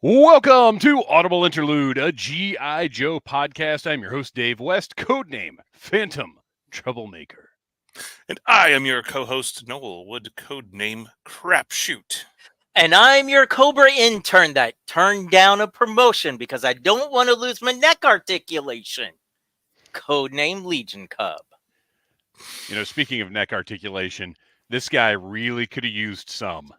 Welcome to Audible Interlude, a G.I. Joe podcast. I'm your host, Dave West, codename Phantom Troublemaker. And I am your co-host, Noel Wood, codename Crapshoot. And I'm your Cobra intern that turned down a promotion because I don't want to lose my neck articulation. Codename Legion Cub. You know, speaking of neck articulation, this guy really could have used some.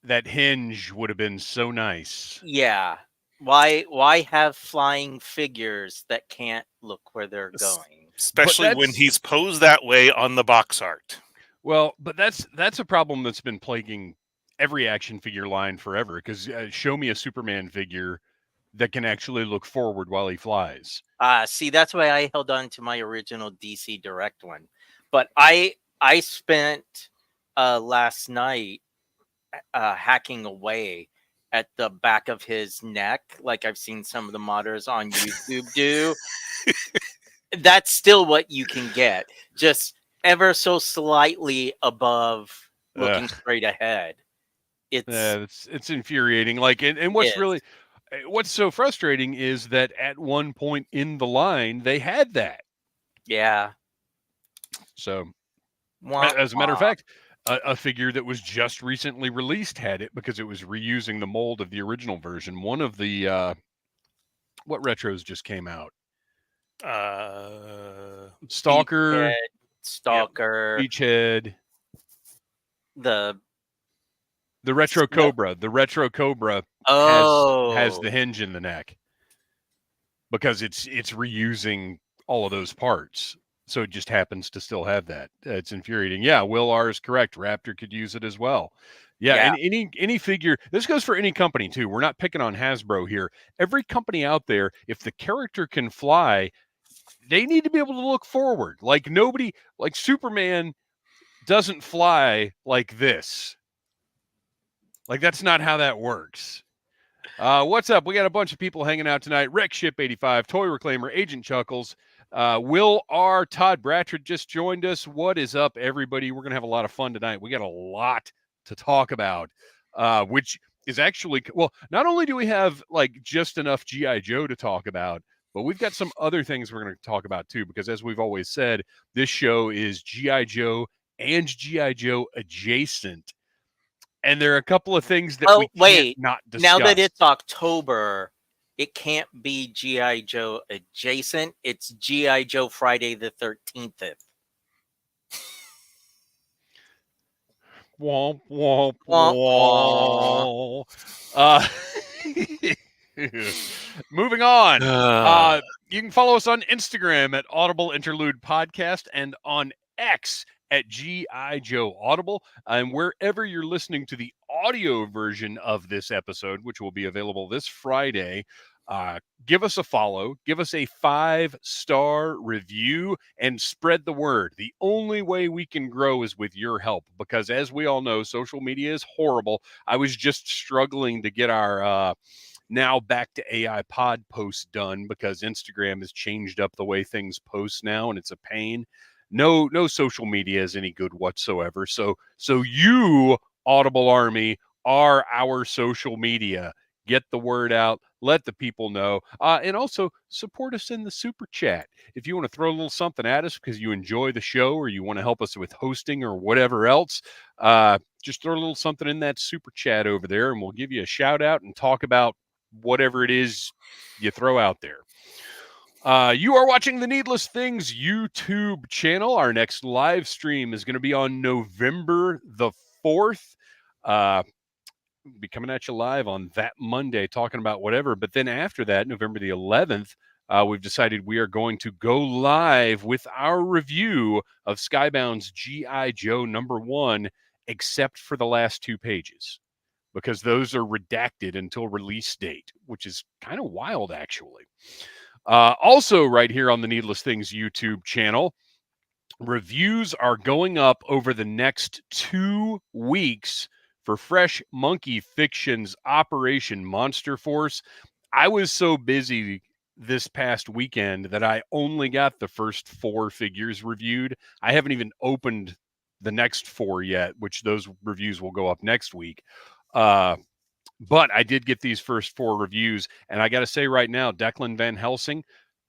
That hinge would have been so nice. Yeah. Why have flying figures that can't look where they're going? Especially when he's posed that way on the box art. Well, but that's a problem that's been plaguing every action figure line forever, because show me a Superman figure that can actually look forward while he flies. See, that's why I held on to my original DC Direct one. But I spent last night hacking away at the back of his neck, like I've seen some of the modders on YouTube do. That's still what you can get, just ever so slightly above, looking straight ahead. It's infuriating. Like, and what's so frustrating is that at one point in the line they had that. Yeah. So, as a matter of fact, a figure that was just recently released had it because it was reusing the mold of the original version. One of the what retros just came out? Stalker, Beachhead, the retro Cobra. The retro Cobra has the hinge in the neck because it's reusing all of those parts. So it just happens to still have that. It's infuriating. Yeah, Will R is correct. Raptor could use it as well. Yeah. And any figure, this goes for any company too. We're not picking on Hasbro here. Every company out there, if the character can fly, they need to be able to look forward. Like Superman doesn't fly like this. Like, that's not how that works. What's up? We got a bunch of people hanging out tonight. Wreckship85, Toy Reclaimer, Agent Chuckles, Will R. Todd Bratchard just joined us. What is up, everybody? We're going to have a lot of fun tonight. We got a lot to talk about, which is actually, well, not only do we have like just enough G.I. Joe to talk about, but we've got some other things we're going to talk about too, because as we've always said, this show is G.I. Joe and G.I. Joe adjacent. And there are a couple of things that can't not discuss. Now that it's October, it can't be G.I. Joe adjacent. It's G.I. Joe Friday the 13th. Womp, womp, womp. Moving on. You can follow us on Instagram at Audible Interlude Podcast and on X at G.I. Joe Audible, and wherever you're listening to the audio version of this episode, which will be available this Friday, give us a follow, give us a 5-star review, and spread the word. The only way we can grow is with your help, because as we all know, social media is horrible. I was just struggling to get our now back to AI pod posts done because Instagram has changed up the way things post now, and it's a pain. No social media is any good whatsoever. So you, Audible Army, are our social media. Get the word out. Let the people know. And also support us in the super chat. If you want to throw a little something at us because you enjoy the show or you want to help us with hosting or whatever else, just throw a little something in that super chat over there, and we'll give you a shout out and talk about whatever it is you throw out there. You are watching the Needless Things YouTube channel. Our next live stream is going to be on November the 4th. Be coming at you live on that Monday talking about whatever. But then after that, November the 11th, we've decided we are going to go live with our review of Skybound's G.I. Joe #1, except for the last 2 pages, because those are redacted until release date, which is kind of wild, actually. Also, right here on the Needless Things YouTube channel, reviews are going up over the next 2 weeks for Fresh Monkey Fiction's Operation Monster Force. I was so busy this past weekend that I only got the first 4 figures reviewed. I haven't even opened the next 4 yet, which those reviews will go up next week. But I did get these first 4 reviews, and I got to say right now, Declan Van Helsing,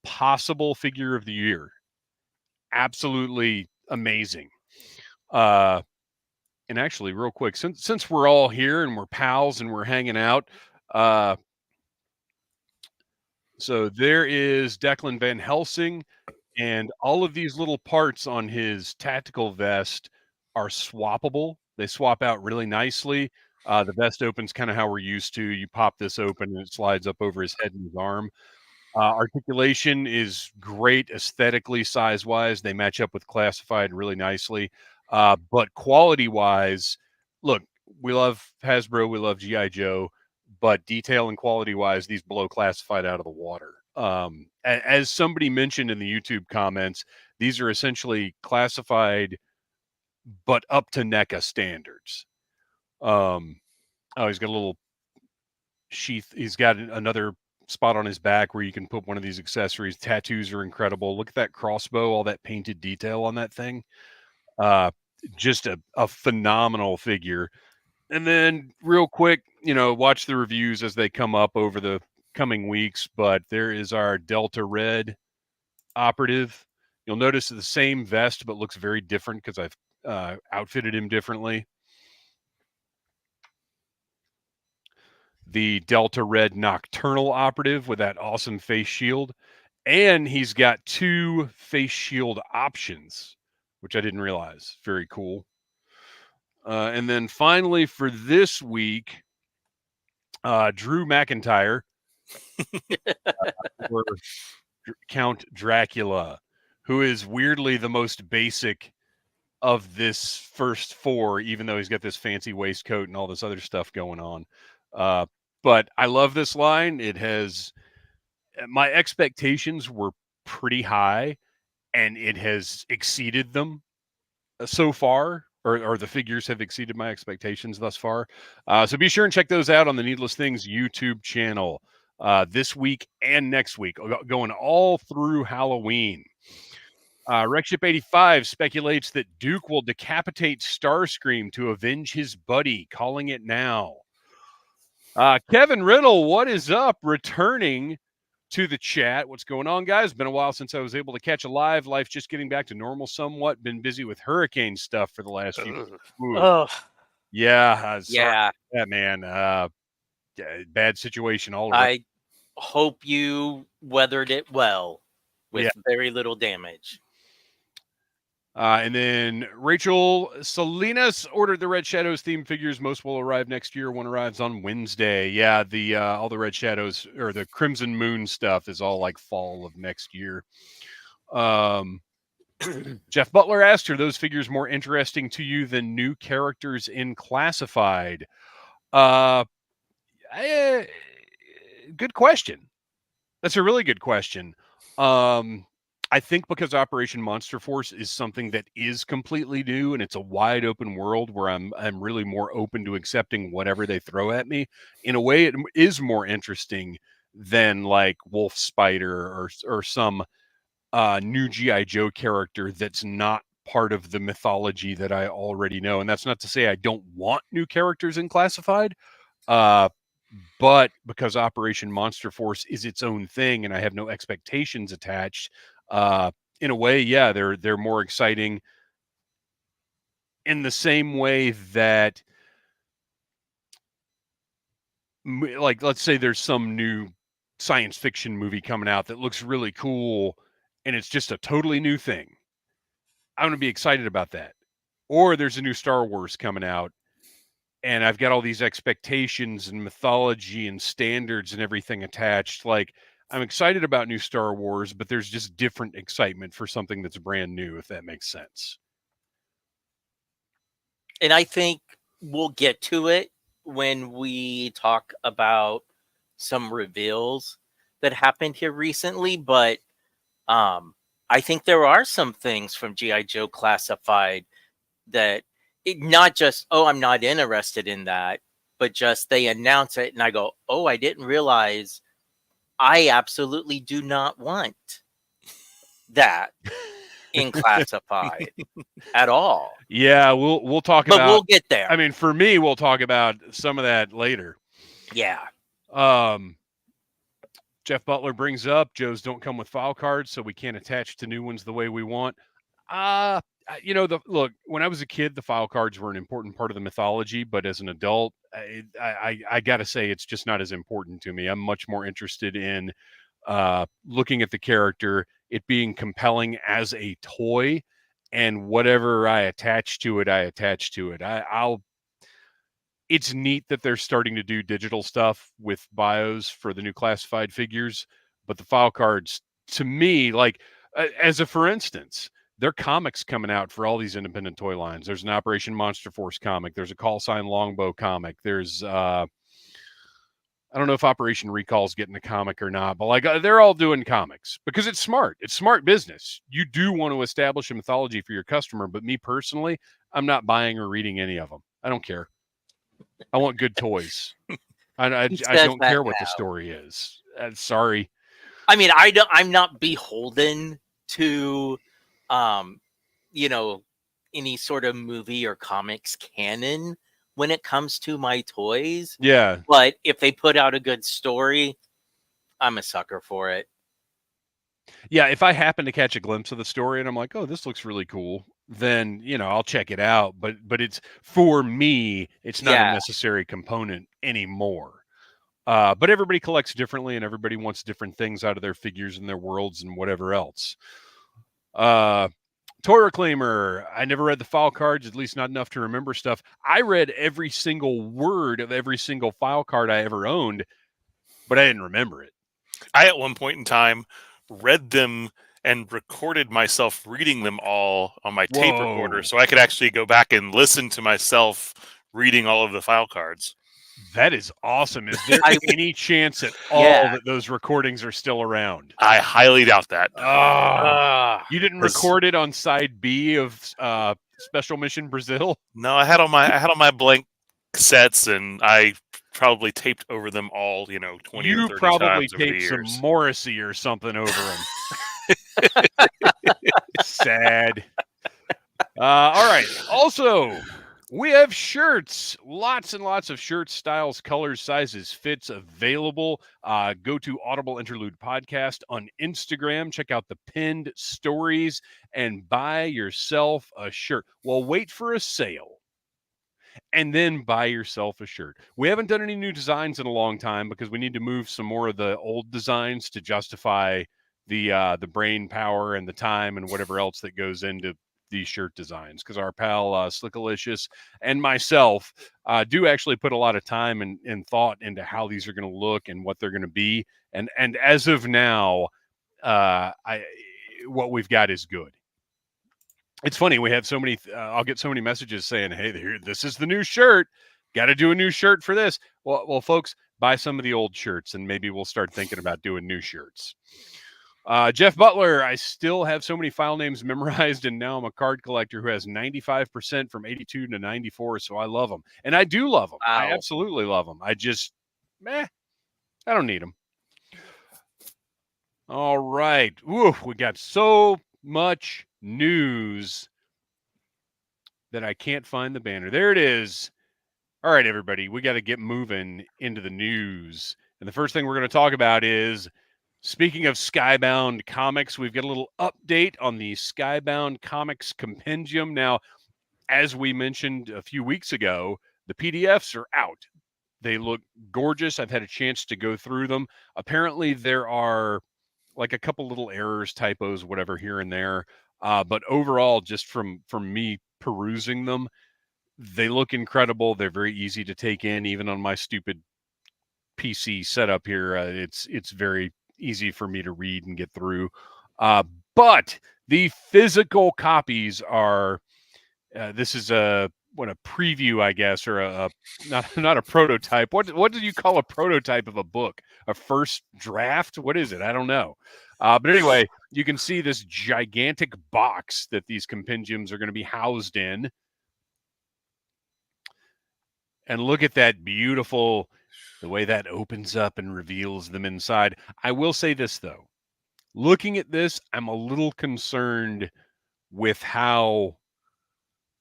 possible figure of the year. Absolutely amazing. And actually, real quick, since we're all here and we're pals and we're hanging out, so there is Declan Van Helsing, and all of these little parts on his tactical vest are swappable. They swap out really nicely. The vest opens kind of how we're used to. You pop this open and it slides up over his head and his arm. Articulation is great aesthetically, size-wise. They match up with Classified really nicely. But quality-wise, look, we love Hasbro, we love G.I. Joe, but detail and quality-wise, these blow Classified out of the water. As somebody mentioned in the YouTube comments, these are essentially Classified, but up to NECA standards. Oh, he's got a little sheath. He's got another spot on his back where you can put one of these accessories. Tattoos are incredible. Look at that crossbow, all that painted detail on that thing. Just a phenomenal figure. And then real quick, watch the reviews as they come up over the coming weeks, but there is our Delta Red operative. You'll notice the same vest, but looks very different because I've outfitted him differently. The Delta Red Nocturnal operative with that awesome face shield. And he's got 2 face shield options, which I didn't realize. Very cool. And then finally for this week, Drew McIntyre or Count Dracula, who is weirdly the most basic of this first 4, even though he's got this fancy waistcoat and all this other stuff going on. But I love this line. It has, my expectations were pretty high, and it has exceeded them so far, or the figures have exceeded my expectations thus far. So be sure and check those out on the Needless Things YouTube channel this week and next week, going all through Halloween. Rekship85 speculates that Duke will decapitate Starscream to avenge his buddy, calling it now. Kevin Riddle, what is up? Returning to the chat. What's going on, guys? Been a while since I was able to catch a live. Life's just getting back to normal somewhat. Been busy with hurricane stuff for the last few weeks. Oh, yeah. yeah. Yeah, man. Bad situation all around. I hope you weathered it well with very little damage. And then Rachel Salinas ordered the Red Shadows theme figures. Most will arrive next year. One arrives on Wednesday. Yeah, the all the Red Shadows or the Crimson Moon stuff is all like fall of next year. Jeff Butler asked, are those figures more interesting to you than new characters in Classified? Good question. That's a really good question. I think because Operation Monster Force is something that is completely new and it's a wide open world where I'm really more open to accepting whatever they throw at me. In a way, it is more interesting than like Wolf Spider or some new G.I. Joe character that's not part of the mythology that I already know. And that's not to say I don't want new characters in Classified, but because Operation Monster Force is its own thing and I have no expectations attached, in a way, yeah, they're more exciting in the same way that, like, let's say there's some new science fiction movie coming out that looks really cool and it's just a totally new thing. I'm going to be excited about that. Or there's a new Star Wars coming out and I've got all these expectations and mythology and standards and everything attached. Like, I'm excited about new Star Wars, but there's just different excitement for something that's brand new, if that makes sense. And I think we'll get to it when we talk about some reveals that happened here recently. But I think there are some things from G.I. Joe Classified that not just, oh, I'm not interested in that, but just they announce it and I go, oh, I didn't realize I absolutely do not want that in Classified at all. Yeah, we'll talk about. But we'll get there. I mean, for me, we'll talk about some of that later. Yeah. Jeff Butler brings up Joe's don't come with file cards, so we can't attach to new ones the way we want. Look, when I was a kid, the file cards were an important part of the mythology, but as an adult, I got to say it's just not as important to me. I'm much more interested in looking at the character, it being compelling as a toy, and whatever I attach to it, I attach to it. It's neat that they're starting to do digital stuff with bios for the new classified figures, but the file cards, to me, like as a for instance, there are comics coming out for all these independent toy lines. There's an Operation Monster Force comic. There's a Call Sign Longbow comic. There's I don't know if Operation Recall's getting a comic or not, but like they're all doing comics because it's smart. It's smart business. You do want to establish a mythology for your customer, but me personally, I'm not buying or reading any of them. I don't care. I want good toys. I don't care what the story is. Sorry. I mean, I'm not beholden to, any sort of movie or comics canon when it comes to my toys. Yeah. But if they put out a good story, I'm a sucker for it. Yeah, if I happen to catch a glimpse of the story and I'm like, oh, this looks really cool, then I'll check it out. But it's for me, it's not a necessary component anymore. But everybody collects differently, and everybody wants different things out of their figures and their worlds and whatever else. Toy Reclaimer, I never read the file cards, at least not enough to remember stuff. I read every single word of every single file card I ever owned, but I didn't remember it. I, at one point in time, read them and recorded myself reading them all on my tape recorder so I could actually go back and listen to myself reading all of the file cards. That is awesome. Is there any chance at all that those recordings are still around? I highly doubt that. You didn't record it on side B of Special Mission Brazil? No, I had on my blank cassettes, and I probably taped over them all, 20 or 30 times over the years. You probably taped some Morrissey or something over them. Sad. All right. Also, we have shirts. Lots and lots of shirts, styles, colors, sizes, fits available. Go to Audible Interlude Podcast on Instagram. Check out the pinned stories and buy yourself a shirt. Well, wait for a sale and then buy yourself a shirt. We haven't done any new designs in a long time because we need to move some more of the old designs to justify the brain power and the time and whatever else that goes into these shirt designs, because our pal Slickalicious and myself do actually put a lot of time and thought into how these are going to look and what they're going to be. And as of now, what we've got is good. It's funny, we have so many, I'll get so many messages saying, hey, this is the new shirt. Got to do a new shirt for this. Well, folks, buy some of the old shirts and maybe we'll start thinking about doing new shirts. Jeff Butler, I still have so many file names memorized, and now I'm a card collector who has 95% from 82 to 94, so I love them. And I do love them. Wow. I absolutely love them. I just, I don't need them. All right. Ooh, we got so much news that I can't find the banner. There it is. All right, everybody, we got to get moving into the news. And the first thing we're going to talk about is, speaking of Skybound Comics, we've got a little update on the Skybound Comics Compendium. Now, as we mentioned a few weeks ago, the PDFs are out. They look gorgeous. I've had a chance to go through them. Apparently, there are like a couple little errors, typos, whatever here and there. But overall, just from me perusing them, they look incredible. They're very easy to take in, even on my stupid PC setup here. It's very easy for me to read and get through. But the physical copies are, this is a preview, I guess, or not a prototype. What do you call a prototype of a book? A first draft? What is it? I don't know. But anyway, you can see this gigantic box that these compendiums are going to be housed in. And look at that beautiful, the way that opens up and reveals them inside. I will say this, though. Looking at this, I'm a little concerned with how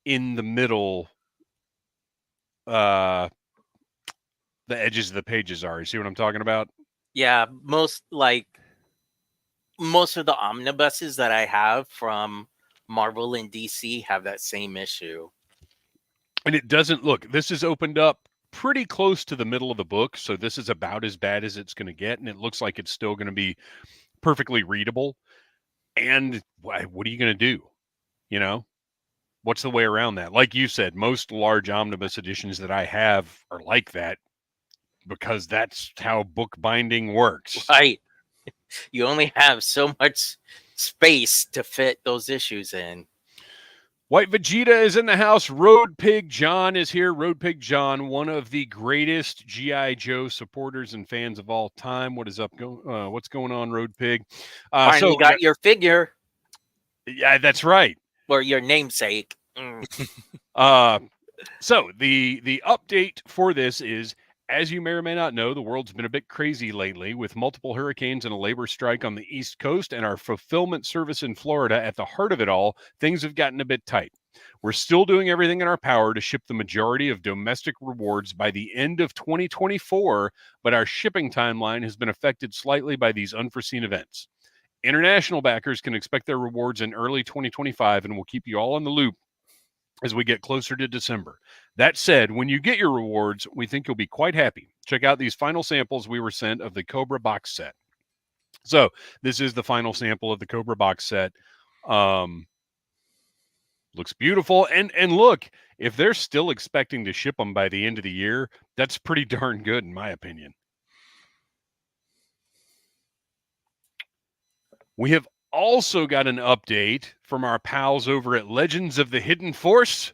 in the middle the the edges of the pages are. You see what I'm talking about? Yeah, most of the omnibuses that I have from Marvel and DC have that same issue. And it doesn't look, this is opened up pretty close to the middle of the book, so this is about as bad as it's going to get, and it looks like it's still going to be perfectly readable. And what are you going to do? You know, what's the way around that? Like you said, most large omnibus editions that I have are like that because that's how book binding works. Right. You only have so much space to fit those issues in. White Vegeta is in the house. Road Pig John is here. Road Pig John, one of the greatest G.I. Joe supporters and fans of all time. What is up? What's going on, Road Pig? Finally got your figure. Yeah, that's right. Or your namesake. So the update for this is, as you may or may not know, the world's been a bit crazy lately with multiple hurricanes and a labor strike on the East Coast and our fulfillment service in Florida. At the heart of it all, things have gotten a bit tight. We're still doing everything in our power to ship the majority of domestic rewards by the end of 2024, but our shipping timeline has been affected slightly by these unforeseen events. International backers can expect their rewards in early 2025, and we'll keep you all in the loop as we get closer to December. That said, when you get your rewards, we think you'll be quite happy. Check out these final samples we were sent of the Cobra box set. So this is the final sample of the Cobra box set. Looks beautiful. And look, if they're still expecting to ship them by the end of the year, that's pretty darn good in my opinion. We have also got an update from our pals over at Legends of the Hidden Force.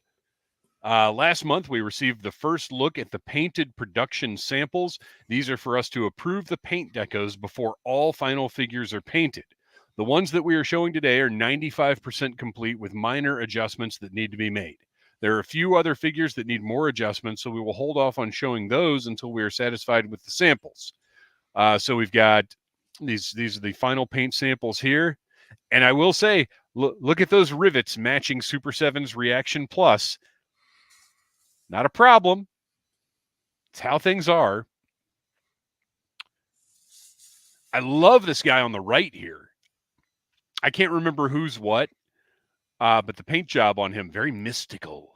Last month, we received the first look at the painted production samples. These are for us to approve the paint decos before all final figures are painted. The ones that we are showing today are 95% complete with minor adjustments that need to be made. There are a few other figures that need more adjustments, so we will hold off on showing those until we are satisfied with the samples. So we've got these are the final paint samples here. And I will say, look at those rivets matching Super 7's Reaction Plus. Not a problem. It's how things are. I love this guy on the right here. I can't remember who's what, but the paint job on him, very mystical.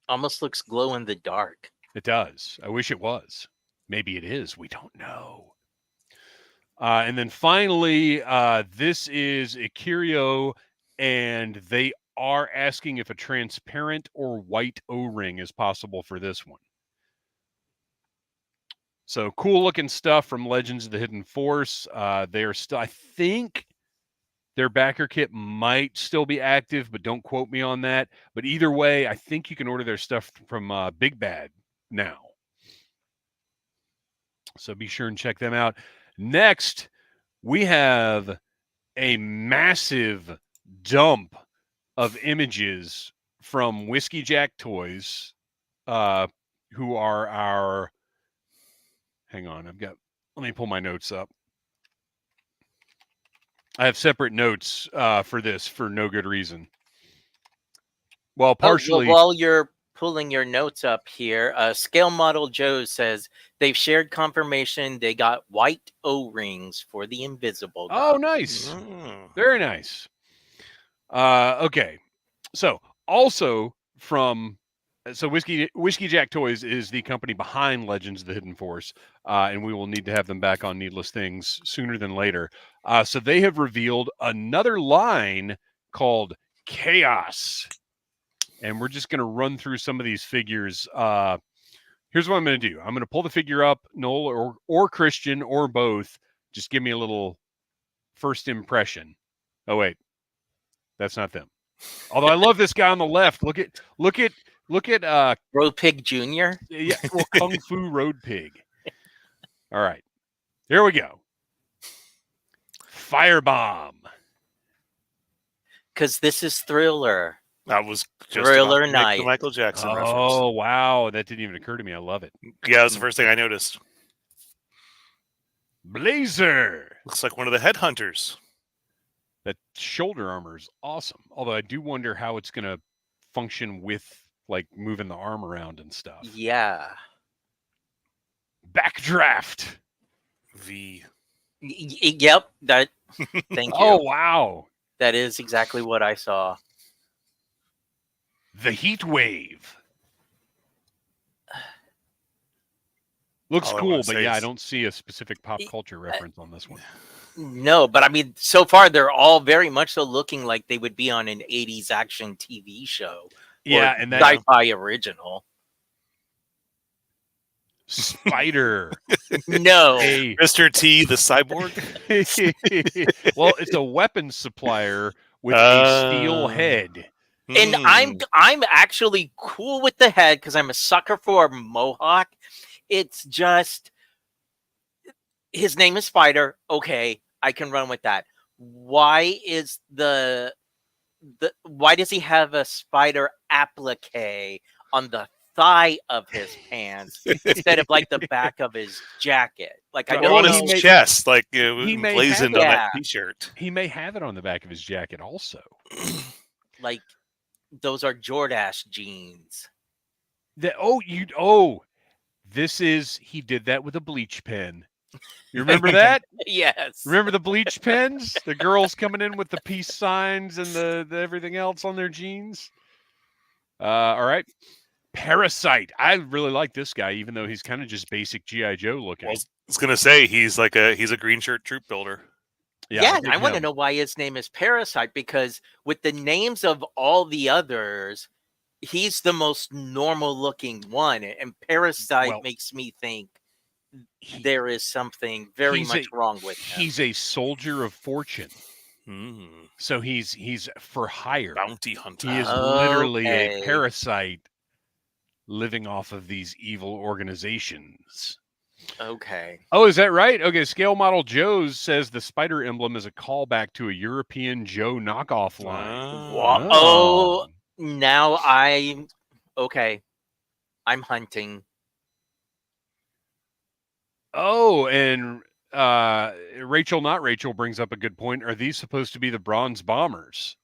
Almost looks glow in the dark. It does. I wish it was. Maybe it is. We don't know. And then finally, this is Ikirio, and they are asking if a transparent or white O-ring is possible for this one. So cool looking stuff from Legends of the Hidden Force. They're still, I think their backer kit might still be active, but don't quote me on that. But either way, I think you can order their stuff from Big Bad now. So be sure and check them out. Next, we have a massive dump of images from Whiskey Jack Toys, who are our, hang on, let me pull my notes up. I have separate notes for this for no good reason. Well, partially. While you're pulling your notes up here, Scale Model Joe says they've shared confirmation they got white O-rings for the Invisible guy. Oh, nice. Very nice. Okay. So also from Whiskey Jack Toys is the company behind Legends of the Hidden Force, and we will need to have them back on Needless Things sooner than later. So they have revealed another line called Chaos, and we're just going to run through some of these figures. Here's what I'm going to do. I'm going to pull the figure up, Noel or Kristian or both. Just give me a little first impression. Oh wait, that's not them. Although I love this guy on the left. Look at Road Pig Jr. Yeah, well, Kung Fu Road Pig. All right, here we go. Firebomb. Because this is Thriller. That was just Thriller about to make Night. the Michael Jackson reference. Oh wow, that didn't even occur to me. I love it. Yeah, that was the first thing I noticed. Blazer. Looks like one of the headhunters. That shoulder armor is awesome. Although I do wonder how it's going to function with like moving the arm around and stuff. Yeah. Backdraft. V. Yep. That. Thank you. Oh, wow. That is exactly what I saw. The Heat Wave. Looks All I cool, wanna but say yeah, I is- don't see a specific pop culture reference on this one. No, but I mean, so far they're all very much so looking like they would be on an 80s action TV show. Yeah, or and that sci-fi original. Spider. No. A Mr. T, the cyborg. well, it's a weapons supplier with a steel head. And I'm actually cool with the head because I'm a sucker for a mohawk. It's just his name is Spider. Okay, I can run with that. Why is why does he have a spider applique on the thigh of his pants instead of like the back of his jacket? Like I Well, don't on know. his chest, like he may blazoned have- on Yeah. that T-shirt. He may have it on the back of his jacket also. Like those are Jordache jeans. He did that with a bleach pen. You remember that? Yes. Remember the bleach pens? The girls coming in with the peace signs and the everything else on their jeans. All right. Parasite. I really like this guy, even though he's kind of just basic G.I. Joe looking. Well, I was gonna say he's a green shirt troop builder. Yeah, dig I want to him. know why his name is Parasite, because with the names of all the others, he's the most normal looking one. And Parasite Well, makes me think He- there is something very he's much a- wrong with him. He's a soldier of fortune. So he's for hire. Bounty hunter. He is literally Okay. a parasite living off of these evil organizations. Okay. Oh, is that right? Okay, Scale Model Joe's says the spider emblem is a callback to a European Joe knockoff line. Oh, now okay. I'm hunting. Oh, and Rachel Not Rachel brings up a good point. Are these supposed to be the bronze bombers?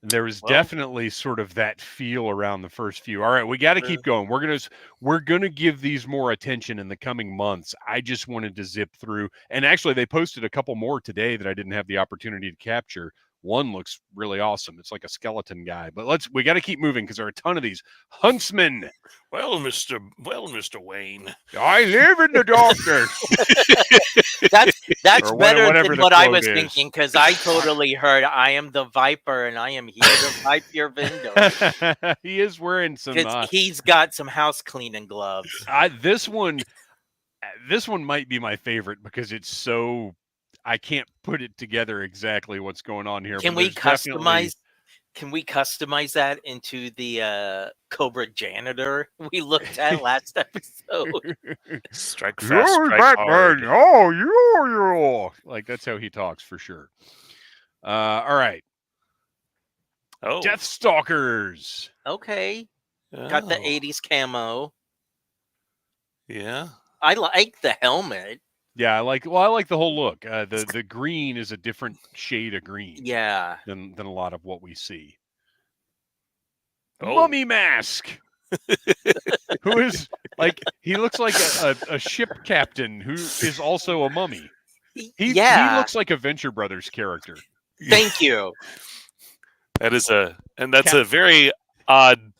There was Well- definitely sort of that feel around the first few. All right, we got to keep going. We're gonna give these more attention in the coming months. I just wanted to zip through, and actually, they posted a couple more today that I didn't have the opportunity to capture. One looks really awesome. It's like a skeleton guy. But we got to keep moving because there are a ton of these. Huntsman. Well, Mr. Wayne. I live in the darkness. That's Or better whatever than the what I quote was is. thinking, because I totally heard I am the Viper and I am here to wipe your windows. He is wearing some. Because he's got some house cleaning gloves. This one might be my favorite because it's so. I can't put it together exactly what's going on here. Can but we there's definitely- customize? Can we customize that into the Cobra janitor we looked at last episode? Strike You're fast, strike Batman. hard. Oh, you. Like that's how he talks for sure. All right. Oh, Deathstalkers. Okay, got the Oh, 80s camo. Yeah. I like the helmet. Yeah, I like the whole look. The green is a different shade of green Yeah. than a lot of what we see. Oh. Mummy Mask. Who is like he looks like a ship captain who is also a mummy. He looks like a Venture Brothers character. Thank you. That's a very odd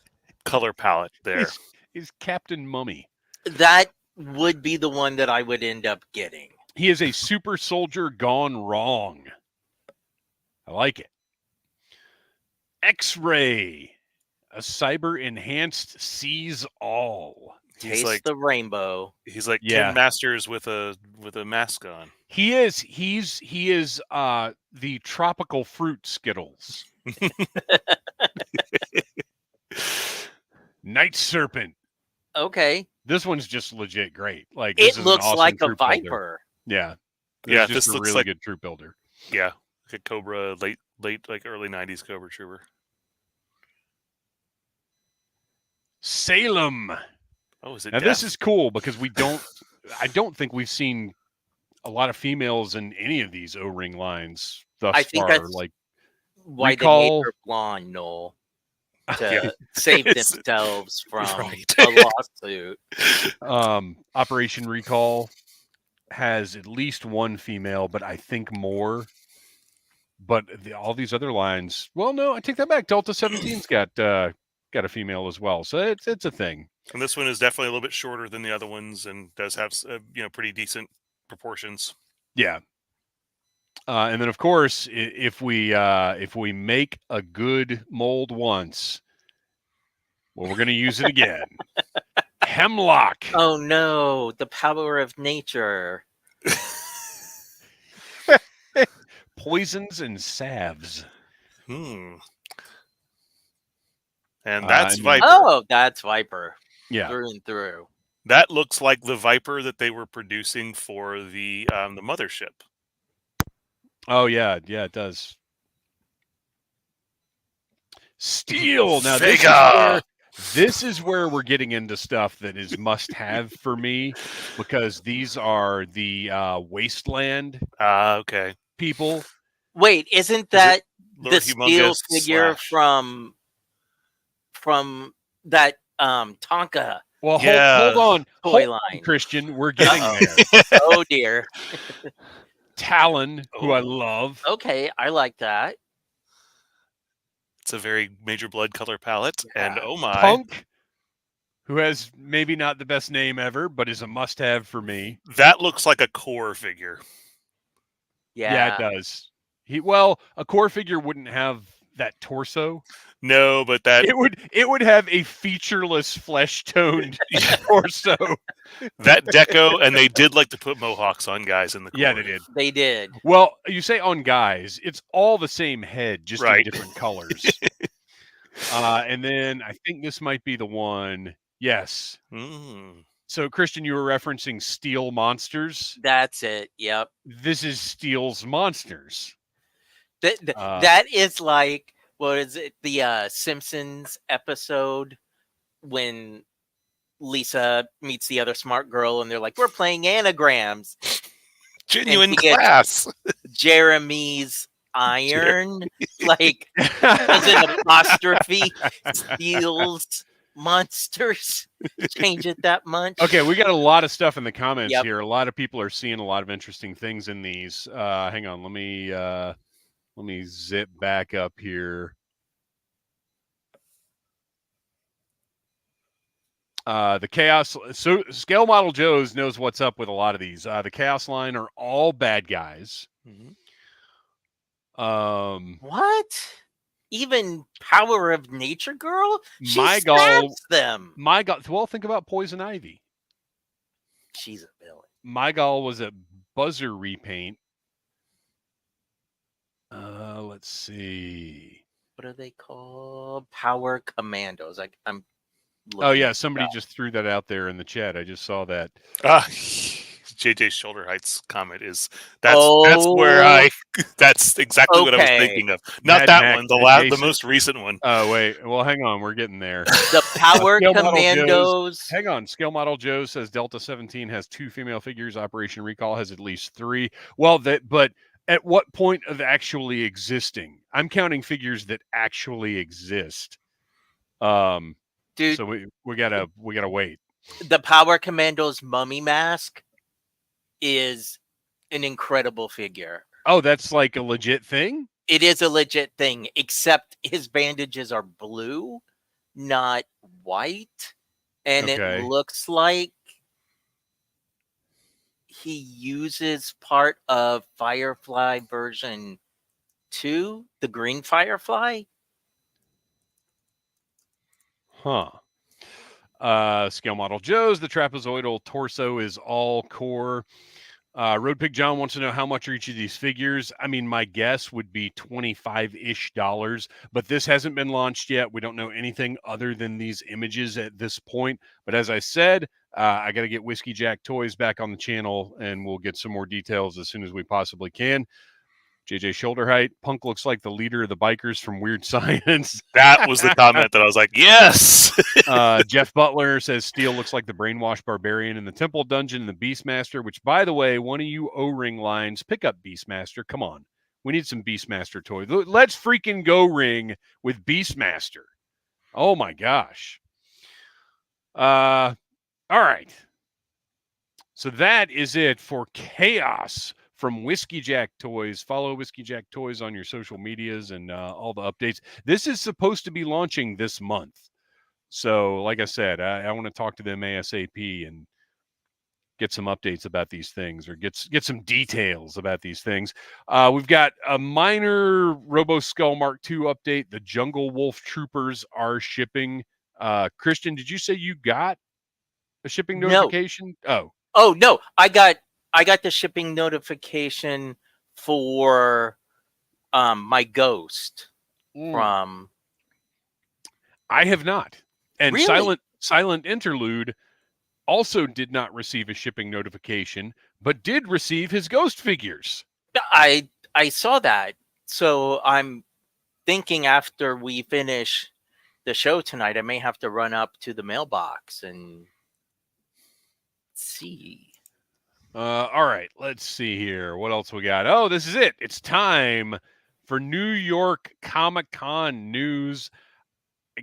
color palette there. He's Captain Mummy. That would be the one that I would end up getting. He is a super soldier gone wrong. I like it. X-Ray, a cyber enhanced sees all. He's Taste the rainbow. He's like Yeah. Ken Masters with a mask on. He is the tropical fruit Skittles. Night Serpent. Okay. This one's just legit great. Like this It is an looks awesome like a troop builder. Viper. Yeah. Yeah, This is this just a looks really like- good troop builder. Yeah, like a Cobra, late like early '90s Cobra Trooper. Salem. Oh, is it? Now this Death? is cool because I don't think we've seen a lot of females in any of these O-ring lines thus I think far. that's Like Why Recall- they made her blonde, Noel. to save themselves from Right. a lawsuit. Operation Recall has at least one female, but I think more. But all these other lines, well, no, I take that back. Delta 17's got a female as well, so it's a thing. And this one is definitely a little bit shorter than the other ones, and does have pretty decent proportions. Yeah. And then, of course, if we make a good mold once, well, we're going to use it again. Hemlock. Oh no, the power of nature. Poisons and salves. And that's Viper. Oh, that's Viper. Yeah. Through and through. That looks like the Viper that they were producing for the mothership. Oh yeah, it does. Steel. Now this is where we're getting into stuff that is must-have for me, because these are the Wasteland okay. people. Wait, isn't that the steel Humongous figure from that Tonka? Well, Yeah. hold Toy on, line. Kristian. We're getting there. Oh dear. Talon, who I love. Okay, I like that. It's a very major blood color palette, and oh my, Punk, who has maybe not the best name ever, but is a must-have for me. that looks like a core figure. Yeah. It does. A core figure wouldn't have that torso. No, but that It would have a featureless flesh-toned torso. that deco, and they did like to put mohawks on guys in the core. Yeah, they did. They did. Well, you say on guys, it's all the same head, just Right. in different colors. And then I think this might be the one. Yes. So, Kristian, you were referencing Steel Monsters. That's it. Yep. This is Steel's Monsters. That is like, what is it? The Simpsons episode when Lisa meets the other smart girl, and they're like, "We're playing anagrams." Genuine class. Jeremy's iron, like, as an apostrophe, Steel's Monsters. Change it that much. Okay, we got a lot of stuff in the comments Yep. here. A lot of people are seeing a lot of interesting things in these. Hang on, let me zip back up here. The Chaos. So Scale Model Joe's knows what's up with a lot of these. The Chaos line are all bad guys. What? Even Power of Nature Girl? She My stabs them. Well, think about Poison Ivy. She's a villain. Mygal was a Buzzer repaint. Let's see. What are they called? Power Commandos. I'm. Oh yeah, somebody just threw that out there in the chat. I just saw that. JJ's shoulder heights comment is that's exactly what I was thinking of. Not Mad that Max one, the most recent one. Oh wait, well hang on, we're getting there. The Power Commandos. Hang on, Scale Model Joe says Delta 17 has 2 female figures. Operation Recall has at least 3. Well, but at what point of actually existing? I'm counting figures that actually exist. Dude, so we gotta wait. The Power Commandos mummy mask is an incredible figure. Oh, that's like a legit thing? It is a legit thing, except his bandages are blue, not white. And it looks like he uses part of Firefly version 2, the green Firefly. Huh. Scale Model Joe's, the trapezoidal torso is all core. Road Pig John wants to know how much are each of these figures. I mean, my guess would be $25-ish, but this hasn't been launched yet. We don't know anything other than these images at this point. But as I said, I got to get Whiskey Jack Toys back on the channel, and we'll get some more details as soon as we possibly can. JJ Shoulder Height, Punk looks like the leader of the bikers from Weird Science. That was the comment that I was like, yes. Jeff Butler says Steel looks like the brainwashed barbarian in the Temple Dungeon and the Beastmaster, which, by the way, one of you O-Ring lines, pick up Beastmaster. Come on. We need some Beastmaster toys. Let's freaking go ring with Beastmaster. Oh my gosh. All right. So that is it for Chaos from Whiskey Jack Toys. Follow Whiskey Jack Toys on your social medias and all the updates. This is supposed to be launching this month. So, like I said, I want to talk to them ASAP and get some updates about these things, or get some details about these things. We've got a minor Robo Skull Mark II update. The Jungle Wolf Troopers are shipping. Kristian, did you say you got a shipping notification? No. No, I got the shipping notification for my Ghost from. I have not. And really? Silent Interlude also did not receive a shipping notification, but did receive his Ghost figures. I saw that. So I'm thinking after we finish the show tonight, I may have to run up to the mailbox and see. All right, let's see here. What else we got? Oh, this is it. It's time for New York Comic-Con news.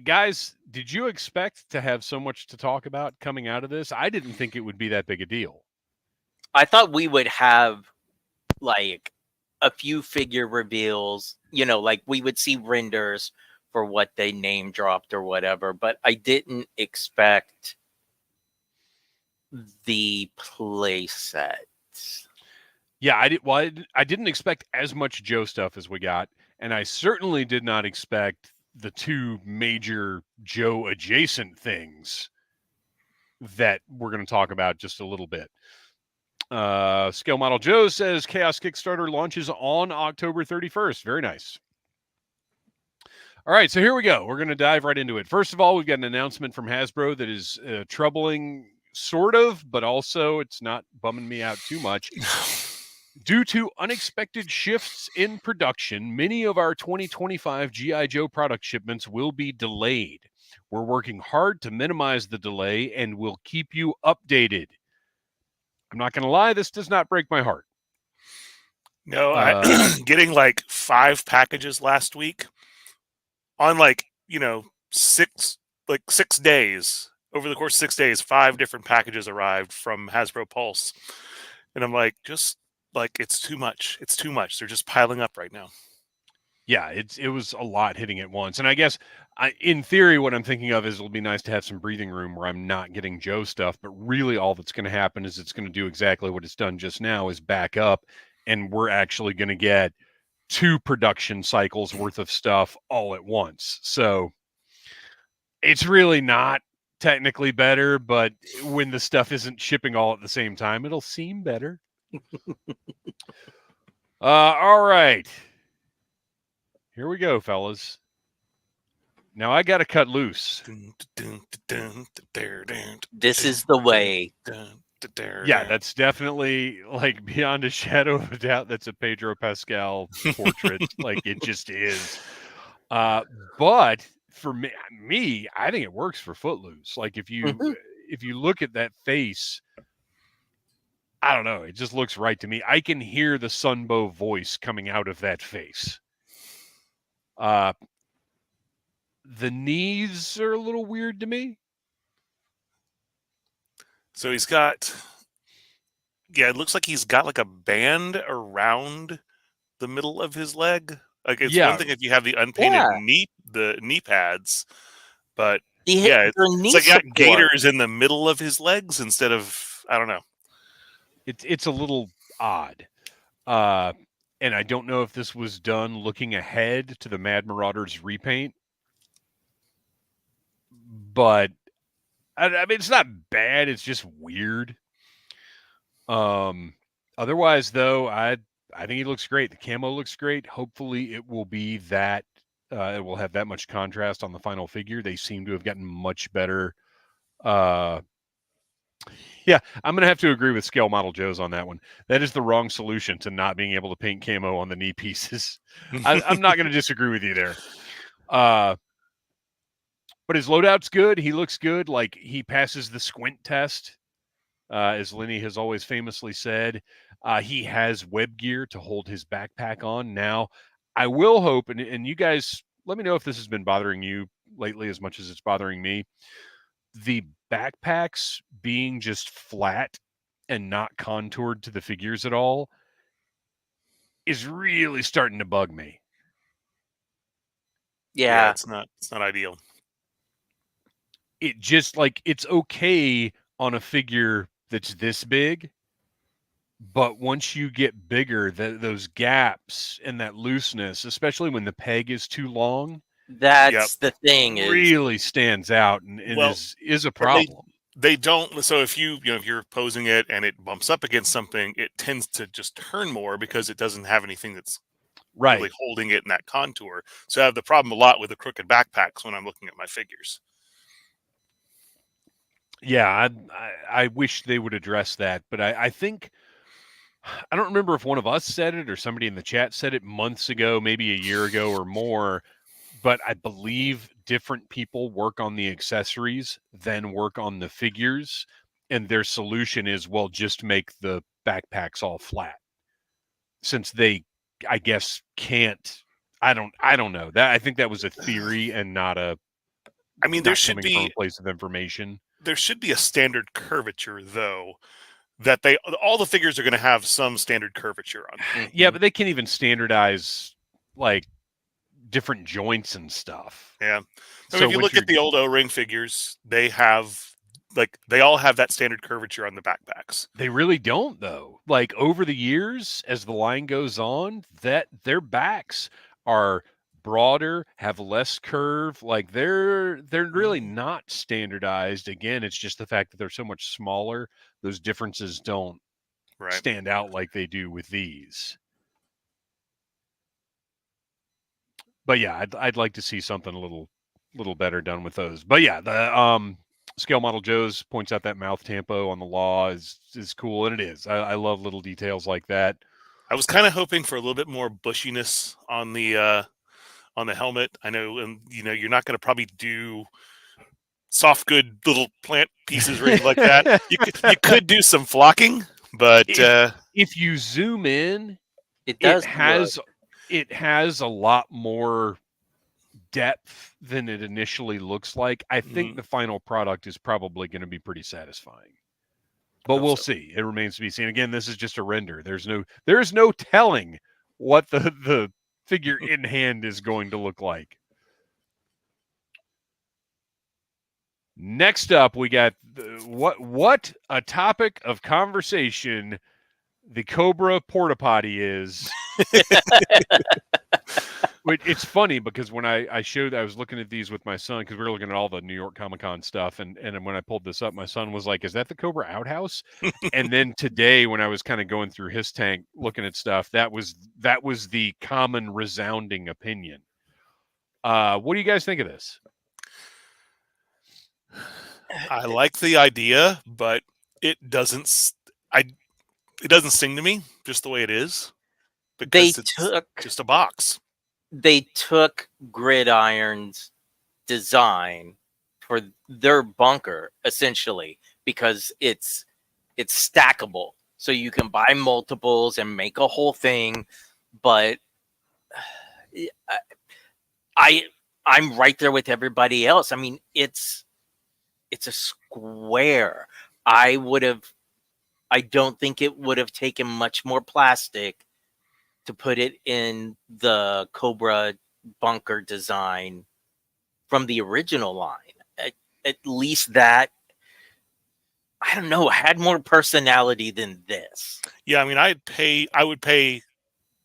Guys, did you expect to have so much to talk about coming out of this? I didn't think it would be that big a deal. I thought we would have like a few figure reveals, like we would see renders for what they name dropped or whatever, but I didn't expect the play set. Yeah, I didn't expect as much Joe stuff as we got, and I certainly did not expect the two major Joe adjacent things that we're going to talk about just a little bit. Scale Model Joe says Chaos Kickstarter launches on October 31st. Very nice. All right, so here we go. We're going to dive right into it. First of all, we've got an announcement from Hasbro that is troubling, sort of, but also it's not bumming me out too much. Due to unexpected shifts in production, many of our 2025 G.I. Joe product shipments will be delayed. We're working hard to minimize the delay and will keep you updated. I'm not going to lie, this does not break my heart. No, getting like 5 packages last week on 6 days. Over the course of 6 days, 5 different packages arrived from Hasbro Pulse. And I'm like, it's too much. It's too much. They're just piling up right now. Yeah, it was a lot hitting at once. And I guess, in theory, what I'm thinking of is it'll be nice to have some breathing room where I'm not getting Joe stuff. But really all that's going to happen is it's going to do exactly what it's done just now, is back up. And we're actually going to get 2 production cycles worth of stuff all at once. So it's really not technically better, but when the stuff isn't shipping all at the same time, it'll seem better. All right. Here we go, fellas. Now I got to cut loose. This is the way. Yeah, that's definitely, like, beyond a shadow of a doubt, that's a Pedro Pascal portrait. Like, it just is. But for me, I think it works for Footloose. Like, if you look at that face, I don't know, it just looks right to me. I can hear the Sunbow voice coming out of that face. The knees are a little weird to me. So he's got, it looks like he's got like a band around the middle of his leg. Like, it's one thing if you have the unpainted knee pads, but it's like got gaiters in the middle of his legs instead of, I don't know. It's a little odd. And I don't know if this was done looking ahead to the Mad Marauders repaint. But I mean, it's not bad. It's just weird. Otherwise, though, I think he looks great. The camo looks great. Hopefully, it will be that it will have that much contrast on the final figure. They seem to have gotten much better. Yeah, I'm going to have to agree with Scale Model Joe's on that one. That is the wrong solution to not being able to paint camo on the knee pieces. I'm not going to disagree with you there. But his loadout's good. He looks good. Like, he passes the squint test, as Lenny has always famously said. He has web gear to hold his backpack on. Now, I will hope, and you guys, let me know if this has been bothering you lately as much as it's bothering me. The backpacks being just flat and not contoured to the figures at all is really starting to bug me. Yeah. It's not ideal. It just like it's okay on a figure that's this big, but once you get bigger, those gaps and that looseness, especially when the peg is too long, That's the thing really stands out and is a problem. They don't. So if if you're posing it and it bumps up against something, it tends to just turn more because it doesn't have anything that's really holding it in that contour. So I have the problem a lot with the crooked backpacks when I'm looking at my figures. Yeah, I wish they would address that, but I think I don't remember if one of us said it or somebody in the chat said it months ago, maybe a year ago or more, but I believe different people work on the accessories than work on the figures, and their solution is, well, just make the backpacks all flat. Since they, I guess, can't. I don't know. That I think that was a theory and not a. I mean, there should be from a place of information. There should be a standard curvature, though, that all the figures are going to have some standard curvature on them. Yeah, but they can't even standardize like different joints and stuff. Yeah. So if you look at the old O-ring figures, they all have that standard curvature on the backpacks. They really don't, though. Like over the years, as the line goes on, that their backs are broader, have less curve. Like they're really not standardized. Again, it's just the fact that they're so much smaller. Those differences don't stand out like they do with these. But yeah, I'd like to see something a little better done with those. But yeah, the Scale Model Joe's points out that mouth tampo on the Law is cool, and it is. I love little details like that. I was kind of hoping for a little bit more bushiness on the helmet. I know, and you're not going to probably do soft good little plant pieces or anything like that. You could do some flocking, but if you zoom in, it has a lot more depth than it initially looks like. I think the final product is probably going to be pretty satisfying, but we'll see. It remains to be seen. Again, this is just a render. There's no telling what the figure in hand is going to look like. Next up, we got what a topic of conversation the Cobra porta potty is. It's funny because when I was looking at these with my son, because we were looking at all the New York Comic Con stuff, and when I pulled this up, my son was like, "Is that the Cobra outhouse?" And then today, when I was kind of going through his tank looking at stuff, that was the common resounding opinion. What do you guys think of this? I like the idea, but it doesn't sing to me just the way it is, because it's just a box. They took Gridiron's design for their bunker, essentially, because it's stackable, so you can buy multiples and make a whole thing. But I'm right there with everybody else. I mean, it's a square. I don't think it would have taken much more plastic to put it in the Cobra bunker design from the original line. At least that, I don't know, had more personality than this. Yeah, I mean, I would pay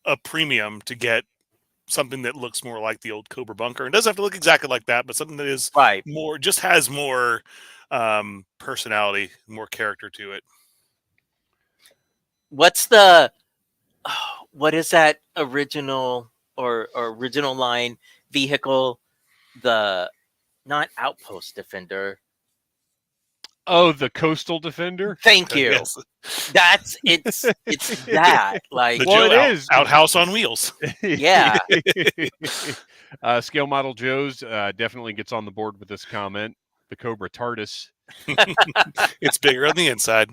a premium to get something that looks more like the old Cobra bunker. It doesn't have to look exactly like that, but something that is more, just has more personality, more character to it. What is that original or original line vehicle? The not Outpost Defender. Oh, the Coastal Defender. Thank you. Yes. It's that like it is outhouse on wheels. Yeah. Scale Model Joe's definitely gets on the board with this comment. The Cobra TARDIS. It's bigger on the inside.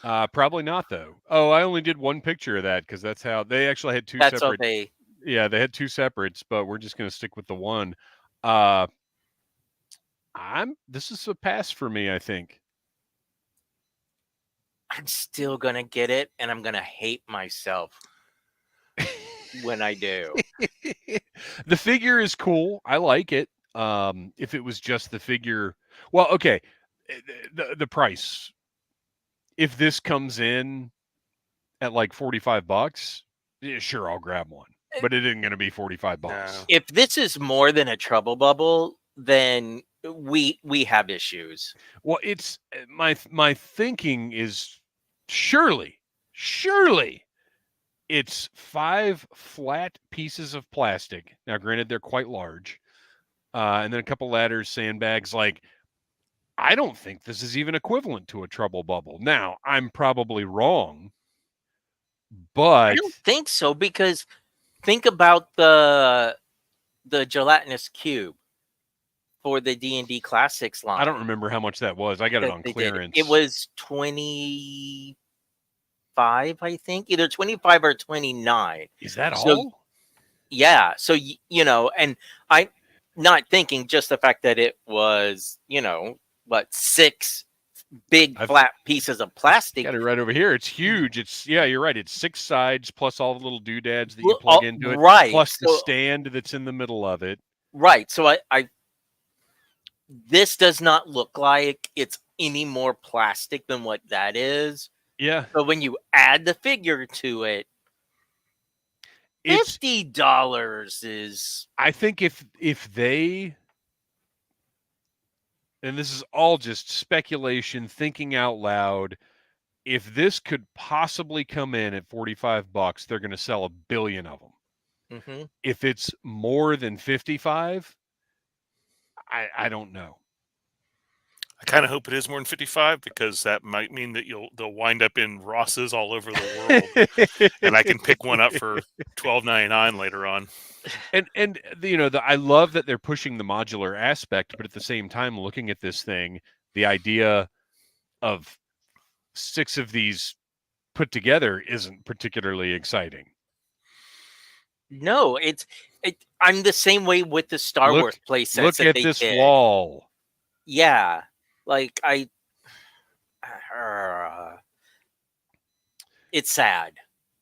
Probably not, though. Oh, I only did one picture of that because that's how they actually had two separate. Yeah, they had two separates, but we're just going to stick with the one. This is a pass for me, I think. I'm still gonna get it, and I'm gonna hate myself when I do. The figure is cool. I like it. If it was just the figure, well, okay. The price. If this comes in at like $45, yeah, sure, I'll grab one. But it isn't going to be $45. No. If this is more than a trouble bubble, then we have issues. Well, it's my thinking is surely it's 5 flat pieces of plastic. Now, granted, they're quite large, and then a couple ladders, sandbags. Like, I don't think this is even equivalent to a trouble bubble. Now, I'm probably wrong, but I don't think so, because think about the gelatinous cube for the D&D Classics line. I don't remember how much that was. I got it that on they did. clearance. It was 25, I think, either 25 or 29. Is that So- all? Yeah. So, you know, and I'm not thinking just the fact that it was, you know, what, 6 big flat pieces of plastic. Got it right over here. It's huge. It's you're right. It's 6 sides plus all the little doodads that you plug into it, right. plus the stand that's in the middle of it. Right. So I this does not look like it's any more plastic than what that is. Yeah. So when you add the figure to it, It's $50 is. I think if they, and this is all just speculation, thinking out loud, if this could possibly come in at $45, they're going to sell 1 billion of them. Mm-hmm. If it's more than 55, I don't know. I kind of hope it is more than 55, because that might mean that they'll wind up in Ross's all over the world, and I can pick one up for $12.99 later on. And you know, I love that they're pushing the modular aspect, but at the same time, looking at this thing, the idea of 6 of these put together isn't particularly exciting. No, I'm the same way with the Star Wars playsets. Look at this wall. Yeah, like it's sad,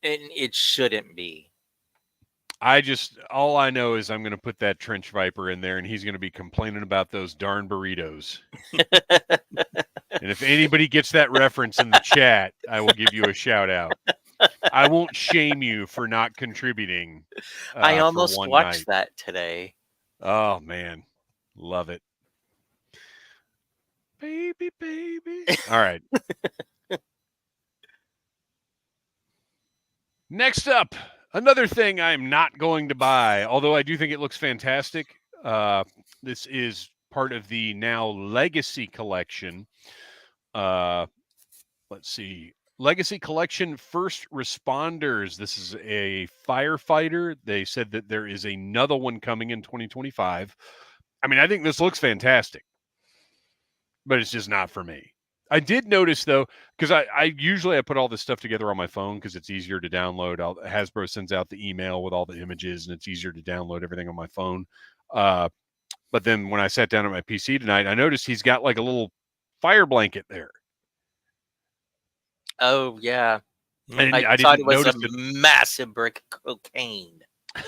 and it shouldn't be. All I know is I'm going to put that Trench Viper in there, and he's going to be complaining about those darn burritos. And if anybody gets that reference in the chat, I will give you a shout out. I won't shame you for not contributing. I almost watched that today. Oh, man. Love it. Baby. All right. Next up, another thing I'm not going to buy, although I do think it looks fantastic. This is part of the now Legacy Collection. Let's see. Legacy Collection First Responders. This is a firefighter. They said that there is another one coming in 2025. I mean, I think this looks fantastic, but it's just not for me. I did notice, though, because I usually put all this stuff together on my phone because it's easier to download. Hasbro sends out the email with all the images, and it's easier to download everything on my phone. But then when I sat down at my PC tonight, I noticed he's got like a little fire blanket there. Oh, yeah. I thought didn't it was notice a massive brick of cocaine. Oh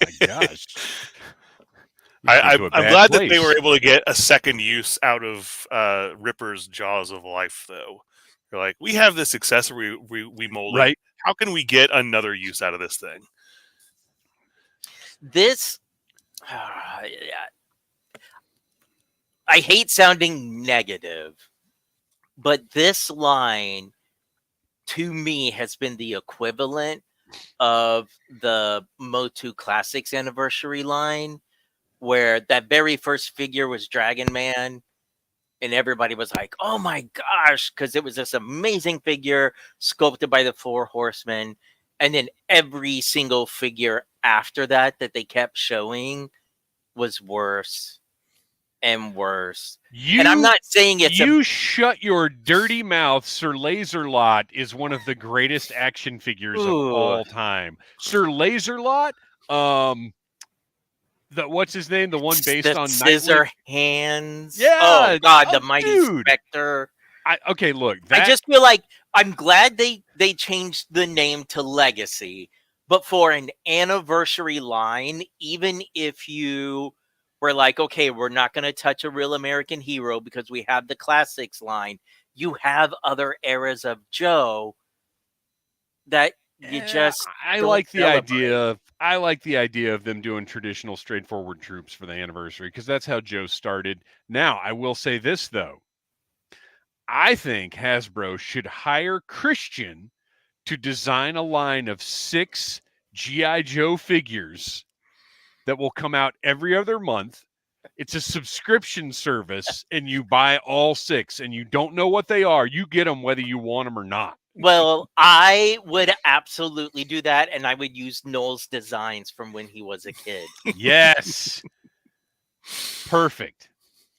my gosh. I'm glad that they were able to get a second use out of Ripper's Jaws of Life, though. They're like, we have this accessory we molded. Right. How can we get another use out of this thing? This, I hate sounding negative, but this line, to me, has been the equivalent of the Motu Classics anniversary line, where that very first figure was Dragon Man, and everybody was like, oh my gosh, because it was this amazing figure sculpted by the 4 Horsemen. And then every single figure after that they kept showing was worse and worse. And I'm not saying it's shut your dirty mouth. Sir Laserlot is one of the greatest action figures of all time. Sir Laserlot, what's his name? The one based the on scissor Nightwing? hands. Yeah. Oh God, the Oh, Mighty dude. Spectre. Okay, look. I just feel like I'm glad they changed the name to Legacy, but for an anniversary line, even if you were like, okay, we're not going to touch a real American hero because we have the classics line, you have other eras of Joe that you just I don't like the celebrate. idea of them doing traditional straightforward troops for the anniversary because that's how Joe started. Now, I will say this though. I think Hasbro should hire Kristian to design a line of 6 G.I. Joe figures that will come out every other month. It's a subscription service, and you buy all 6, and you don't know what they are. You get them whether you want them or not. Well, I would absolutely do that, and I would use Noel's designs from when he was a kid. Yes. Perfect.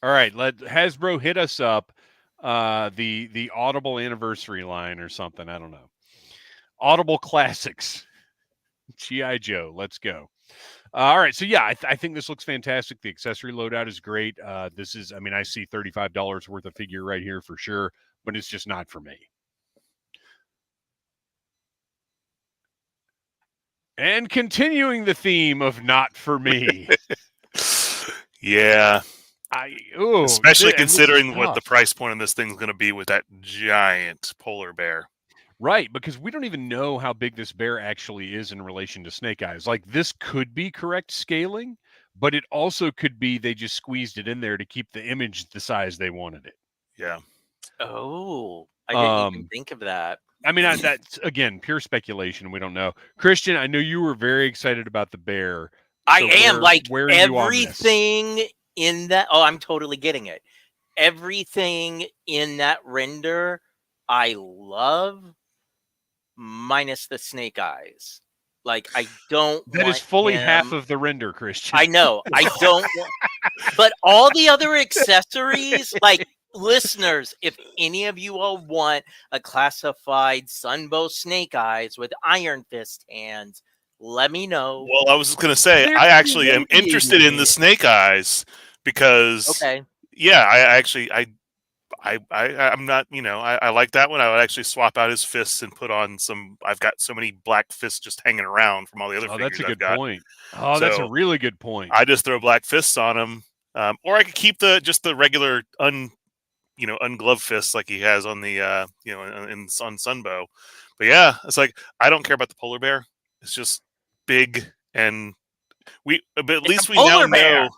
All right, let Hasbro hit us up. The Audible anniversary line or something. I don't know. Audible Classics. G.I. Joe. Let's go. All right. So, yeah, I think this looks fantastic. The accessory loadout is great. This is, I mean, I see $35 worth of figure right here for sure, but it's just not for me. And continuing the theme of not for me. Yeah. Especially considering what the price point on this thing's going to be with that giant polar bear. Right, because we don't even know how big this bear actually is in relation to Snake Eyes. Like, this could be correct scaling, but it also could be they just squeezed it in there to keep the image the size they wanted it. Yeah. Oh, I didn't even think of that. I mean, that's, again, pure speculation. We don't know. Kristian, I know you were very excited about the bear. I am. Like, where are you on this? everything in that. Oh, I'm totally getting it. Everything in that render, I love, minus the Snake Eyes. Like, I don't That want is fully him. half of the render, Kristian. I know. I don't want. But all the other accessories, like, listeners, if any of you all want a classified Sunbow Snake Eyes with Iron Fist hands, let me know. Well, I was just going to say, I actually am interested in the Snake Eyes because, yeah, I'm not, I like that one. I would actually swap out his fists and put on some. I've got so many black fists just hanging around from all the other figures. That's a good I've got. point. Oh, so that's a really good point. I just throw black fists on him, or I could keep the regular ungloved fists like he has on the on Sunbow. But yeah, it's like I don't care about the polar bear. It's just big, and but at least we now know.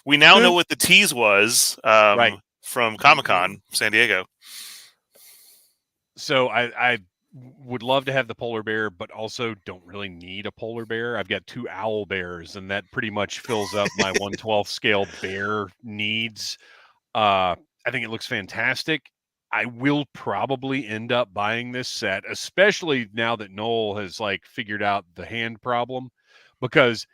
We now know what the tease was. Right. From Comic-Con, San Diego. So I would love to have the polar bear, but also don't really need a polar bear. I've got 2 owl bears, and that pretty much fills up my 1/12 scale bear needs. I think it looks fantastic. I will probably end up buying this set, especially now that Noel has figured out the hand problem, because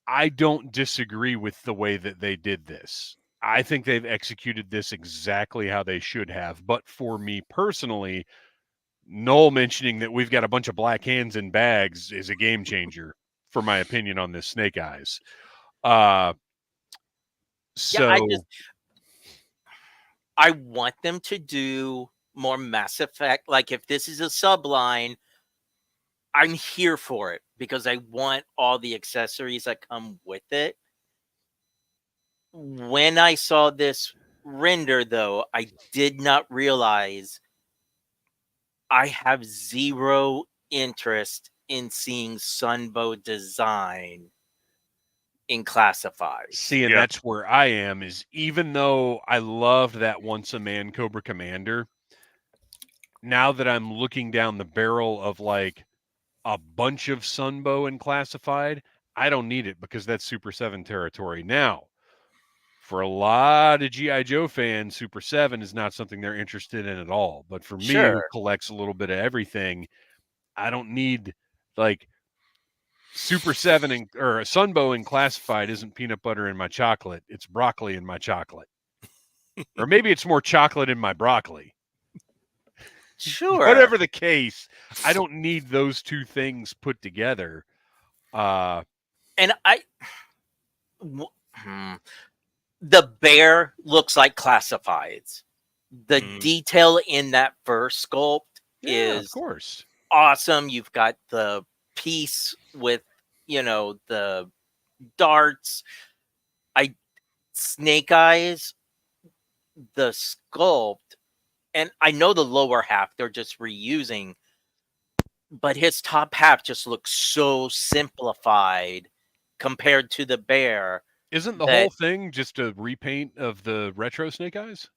I don't disagree with the way that they did this. I think they've executed this exactly how they should have. But for me personally, Noel mentioning that we've got a bunch of black hands in bags is a game changer, for my opinion, on this Snake Eyes. I want them to do more Mass Effect. Like, if this is a subline, I'm here for it because I want all the accessories that come with it. When I saw this render, though, I did not realize I have zero interest in seeing Sunbow design in classified. See, and that's where I am, is even though I loved that Once a Man Cobra Commander, now that I'm looking down the barrel of a bunch of Sunbow in classified, I don't need it because that's Super 7 territory. Now, for a lot of G.I. Joe fans, Super 7 is not something they're interested in at all. But for me, who collects a little bit of everything, I don't need Super 7 or Sunbow in classified isn't peanut butter in my chocolate. It's broccoli in my chocolate. Or maybe it's more chocolate in my broccoli. Sure. Whatever the case, I don't need those two things put together. And The bear looks like classifieds. The detail in that fur sculpt is of course awesome. You've got the piece with, the darts. Snake Eyes, the sculpt, and I know the lower half they're just reusing, but his top half just looks so simplified compared to the bear. Isn't the whole thing just a repaint of the retro Snake Eyes?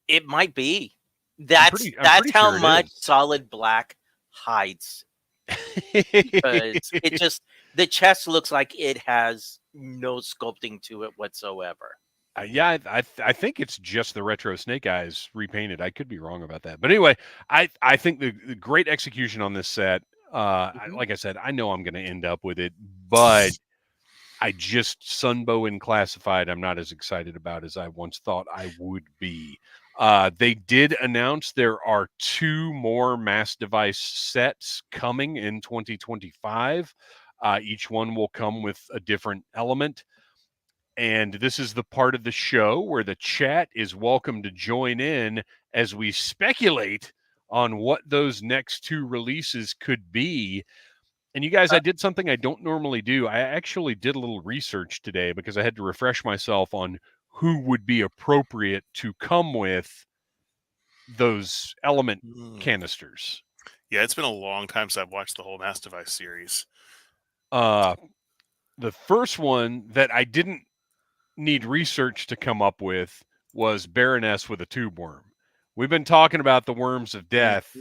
It might be. That's how sure much solid black hides. Because the chest looks like it has no sculpting to it whatsoever. I think it's just the retro Snake Eyes repainted. I could be wrong about that, but anyway, I think the great execution on this set. Like I said, I know I'm going to end up with it, but I just Sunbow and Classified I'm not as excited about as I once thought I would be. They did announce there are 2 more mass device sets coming in 2025. Each one will come with a different element. And this is the part of the show where the chat is welcome to join in as we speculate on what those next 2 releases could be. And you guys, I did something I don't normally do. I actually did a little research today because I had to refresh myself on who would be appropriate to come with those element canisters. Yeah, it's been a long time since I've watched the whole Mass Device series. The first one that I didn't need research to come up with was Baroness with a tube worm. We've been talking about the worms of death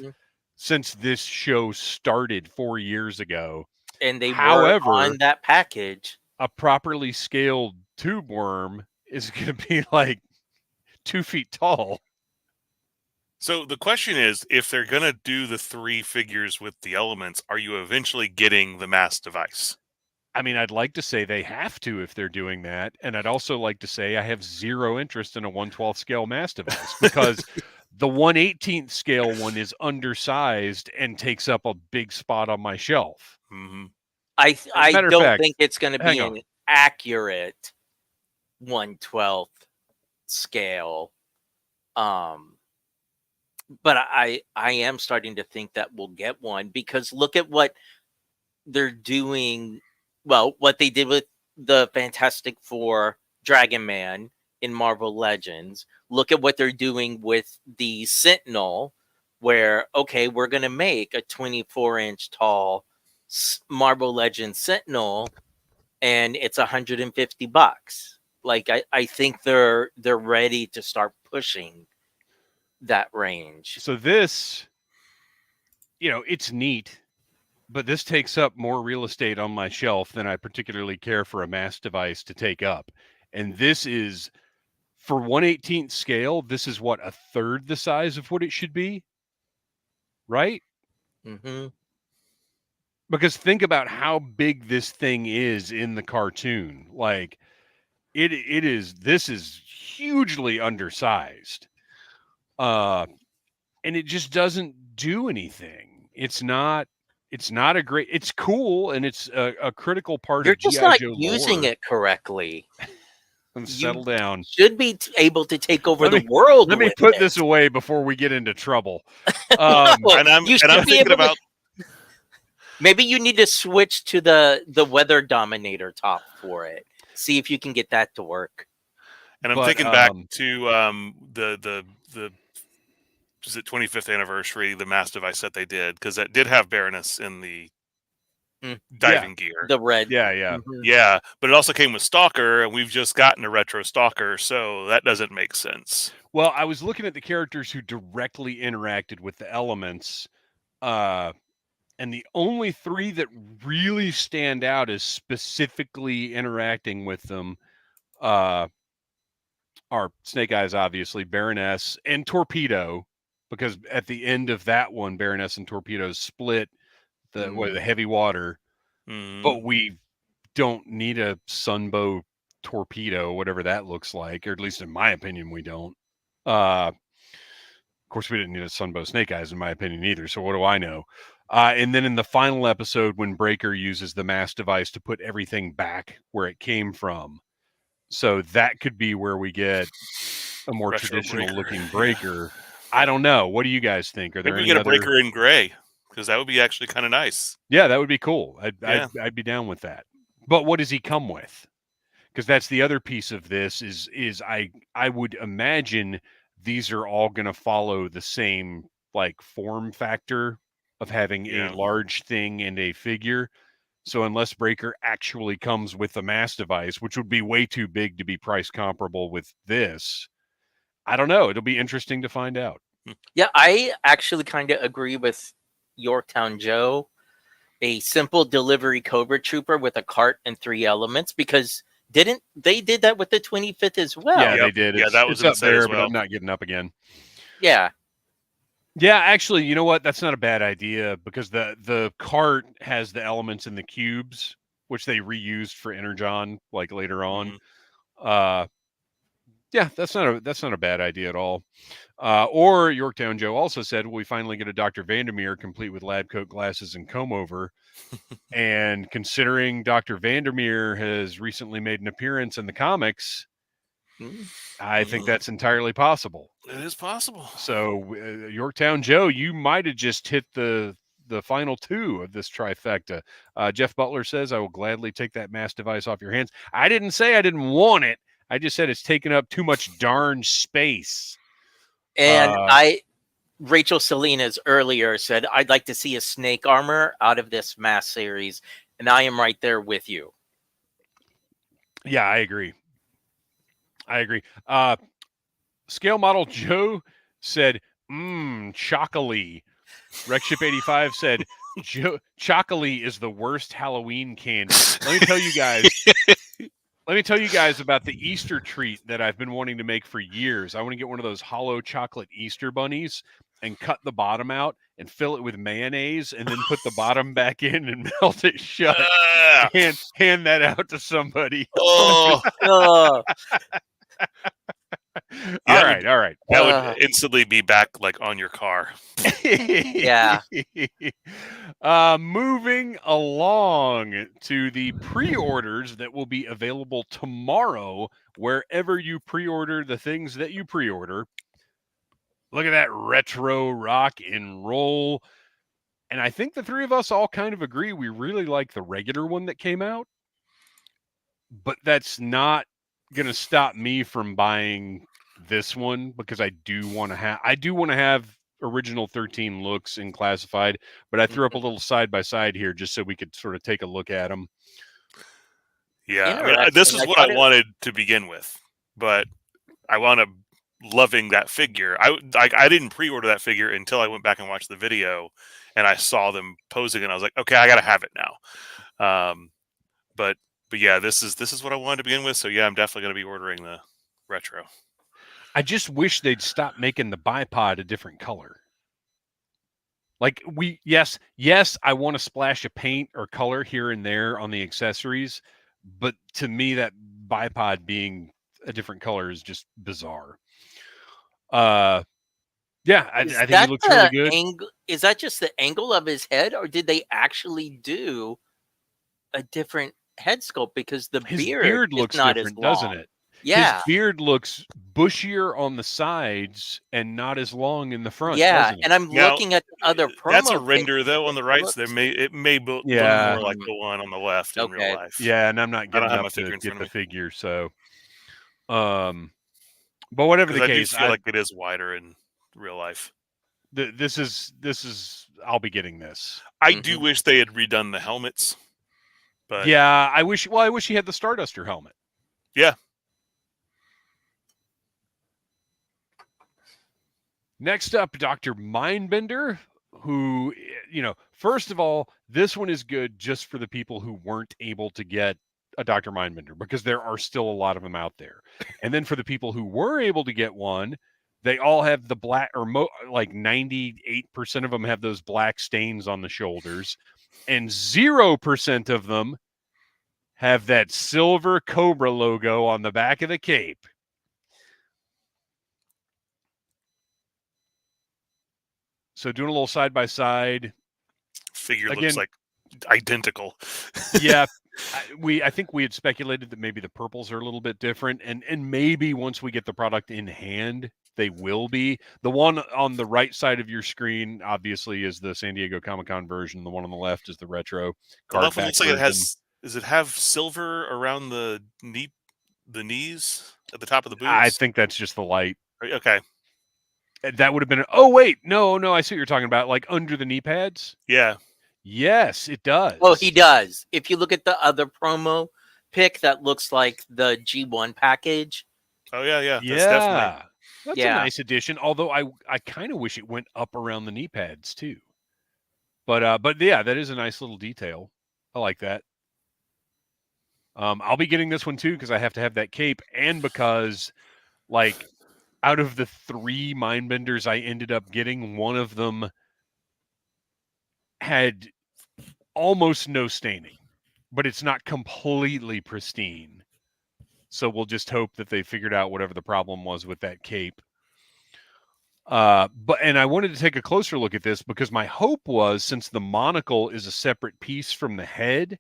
since this show started 4 years ago. And they were on that package. A properly scaled tube worm is going to be like 2 feet tall. So the question is, if they're going to do the 3 figures with the elements, are you eventually getting the mass device? I mean, I'd like to say they have to if they're doing that. And I'd also like to say I have zero interest in a 1/12 scale mass device because the 1/18 scale one is undersized and takes up a big spot on my shelf. Mm-hmm. I don't think it's going to be an accurate 1/12 scale. But I am starting to think that we'll get one because look at what they're doing. Well, what they did with the Fantastic Four Dragon Man in Marvel Legends. Look at what they're doing with the Sentinel, where, okay, we're going to make a 24-inch tall Marvel Legends Sentinel, and it's $150. Like, I think they're ready to start pushing that range. So this, it's neat. But this takes up more real estate on my shelf than I particularly care for a mass device to take up. And this is, for 1/18 scale, this is what, a third the size of what it should be? Right? Mm-hmm. Because think about how big this thing is in the cartoon. Like, this is hugely undersized. And it just doesn't do anything. It's not a great. It's cool, and it's a critical part You're of G.I. just not Joe using lore. it correctly. Settle down. Should be able to take over the world. Let me put this away before we get into trouble. And I'm thinking about. Maybe you need to switch to the Weather Dominator top for it. See if you can get that to work. And I'm thinking back to the was it 25th anniversary, the mass device set they did, because that did have Baroness in the diving gear. The red. Yeah. Mm-hmm. Yeah, but it also came with Stalker, and we've just gotten a retro Stalker, so that doesn't make sense. Well, I was looking at the characters who directly interacted with the elements, and the only 3 that really stand out as specifically interacting with them are Snake Eyes, obviously, Baroness, and Torpedo, because at the end of that one, Baroness and Torpedo split the heavy water, but we don't need a Sunbow Torpedo, whatever that looks like, or at least in my opinion, we don't. Of course, we didn't need a Sunbow Snake Eyes, in my opinion, either, so what do I know? And then in the final episode, when Breaker uses the mass device to put everything back where it came from. So that could be where we get a more Retro traditional looking Yeah. Breaker. I don't know. What do you guys think? Are there Maybe we any get a other Breaker in gray, because that would be actually kind of nice. Yeah, that would be cool. Yeah. I'd be down with that. But what does he come with? Because that's the other piece of this is I would imagine these are all going to follow the same like form factor of having Yeah. a large thing and a figure. So unless Breaker actually comes with a mass device, which would be way too big to be price comparable with this, I don't know. It'll be interesting to find out. Yeah, I actually kind of agree with Yorktown Joe. A simple delivery Cobra Trooper with a cart and 3 elements, because did that with the 25th as well? Yeah, Yep. they did. Yeah, It's, that was it's up insane as there, but well. I'm not getting up again. Yeah. Yeah, actually, you know what? That's not a bad idea, because the cart has the elements in the cubes, which they reused for Energon like later on. Yeah, that's not a bad idea at all. Or Yorktown Joe also said, well, we finally get a Dr. Vandermeer complete with lab coat, glasses, and comb over. And considering Dr. Vandermeer has recently made an appearance in the comics, I think that's entirely possible. It is possible. So, Yorktown Joe, you might have just hit the final 2 of this trifecta. Jeff Butler says, I will gladly take that mass device off your hands. I didn't say I didn't want it. I just said it's taking up too much darn space. And Rachel Salinas earlier said, I'd like to see a snake armor out of this mass series. And I am right there with you. Yeah, I agree. Scale Model Joe said, chocolate. Rexship 85 said, chocolate is the worst Halloween candy. Let me tell you guys about the Easter treat that I've been wanting to make for years. I want to get one of those hollow chocolate Easter bunnies and cut the bottom out and fill it with mayonnaise and then put the bottom back in and melt it shut and hand that out to somebody. Oh. All right. That would instantly be back like on your car. Yeah. Moving along to the pre-orders that will be available tomorrow, wherever you pre-order the things that you pre-order. Look at that retro rock and roll. And I think the 3 of us all kind of agree we really like the regular one that came out. But that's not going to stop me from buying this one, because I do want to have original 13 looks in classified, but I threw up a little side by side here just so we could sort of take a look at them. Yeah, I mean, this is what I wanted to begin with, but I wound up loving that figure. I didn't pre-order that figure until I went back and watched the video, and I saw them posing, and I was like, okay, I got to have it now. But yeah, this is what I wanted to begin with. So yeah, I'm definitely going to be ordering the retro. I just wish they'd stop making the bipod a different color. Like yes, I want to splash of paint or color here and there on the accessories, but to me that bipod being a different color is just bizarre. Yeah, I think he looks really good. Is that just the angle of his head, or did they actually do a different head sculpt? Because his beard looks not different, doesn't it? Yeah, his beard looks bushier on the sides and not as long in the front. Yeah, and I'm looking at the other promo. That's a render though on the right. So it may look more like the one on the left in real life. Yeah, and I'm not getting up to get the figure. So, but whatever the case, I do feel like it is wider in real life. This is. I'll be getting this. I do wish they had redone the helmets. But yeah, I wish he had the Starduster helmet. Yeah. Next up, Dr. Mindbender, who, first of all, this one is good just for the people who weren't able to get a Dr. Mindbender, because there are still a lot of them out there. And then for the people who were able to get one, they all have the black, or like 98% of them have those black stains on the shoulders, and 0% of them have that silver Cobra logo on the back of the cape. So doing a little side-by-side, figure Again, looks like identical. Yeah, I think we had speculated that maybe the purples are a little bit different, and maybe once we get the product in hand, they will be. The one on the right side of your screen, obviously, is the San Diego Comic-Con version. The one on the left is the retro The left one cardback looks like it version. has. Does it have silver around the knees at the top of the boots? I think that's just the light. Okay. That would have been. Oh wait, no, I see what you're talking about. Like under the knee pads. Yeah. Yes, it does. Oh, he does. If you look at the other promo pic, that looks like the G1 package. Oh yeah. Yeah, That's definitely. that's a nice addition. Although I kind of wish it went up around the knee pads too. But yeah, that is a nice little detail. I like that. I'll be getting this one too because I have to have that cape, and because like out of the 3 Mindbenders I ended up getting, one of them had almost no staining, but it's not completely pristine. So we'll just hope that they figured out whatever the problem was with that cape. And I wanted to take a closer look at this because my hope was, since the monocle is a separate piece from the head,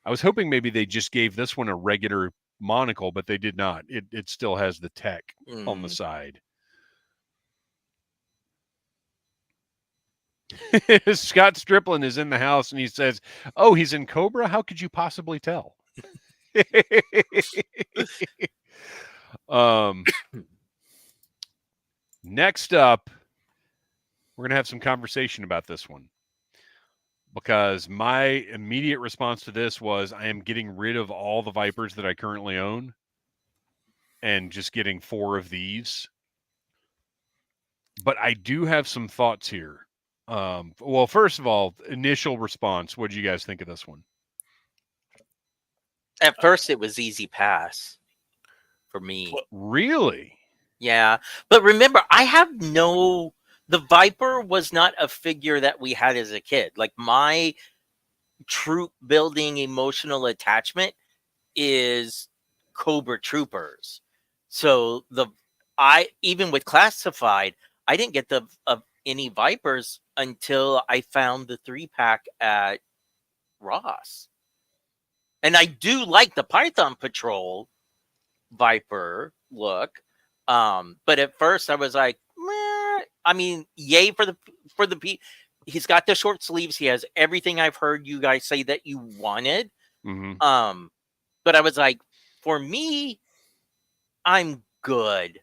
I was hoping maybe they just gave this one a regular monocle, but they did not. It still has the tech on the side. Scott Striplin is in the house and he says, "Oh, he's in Cobra? How could you possibly tell?" Next up, we're going to have some conversation about this one, because my immediate response to this was I am getting rid of all the Vipers that I currently own and just getting 4 of these. But I do have some thoughts here. Well, first of all, initial response. What did you guys think of this one? At first, it was easy pass for me. Really? Yeah. But remember, the Viper was not a figure that we had as a kid. Like, my troop building emotional attachment is Cobra Troopers. So even with Classified, I didn't get any Vipers until I found the 3-pack at Ross. And I do like the Python Patrol Viper look. But at first I was like, meh. I mean, yay for the he's got the short sleeves. He has everything I've heard you guys say that you wanted. Mm-hmm. But I was like, for me, I'm good.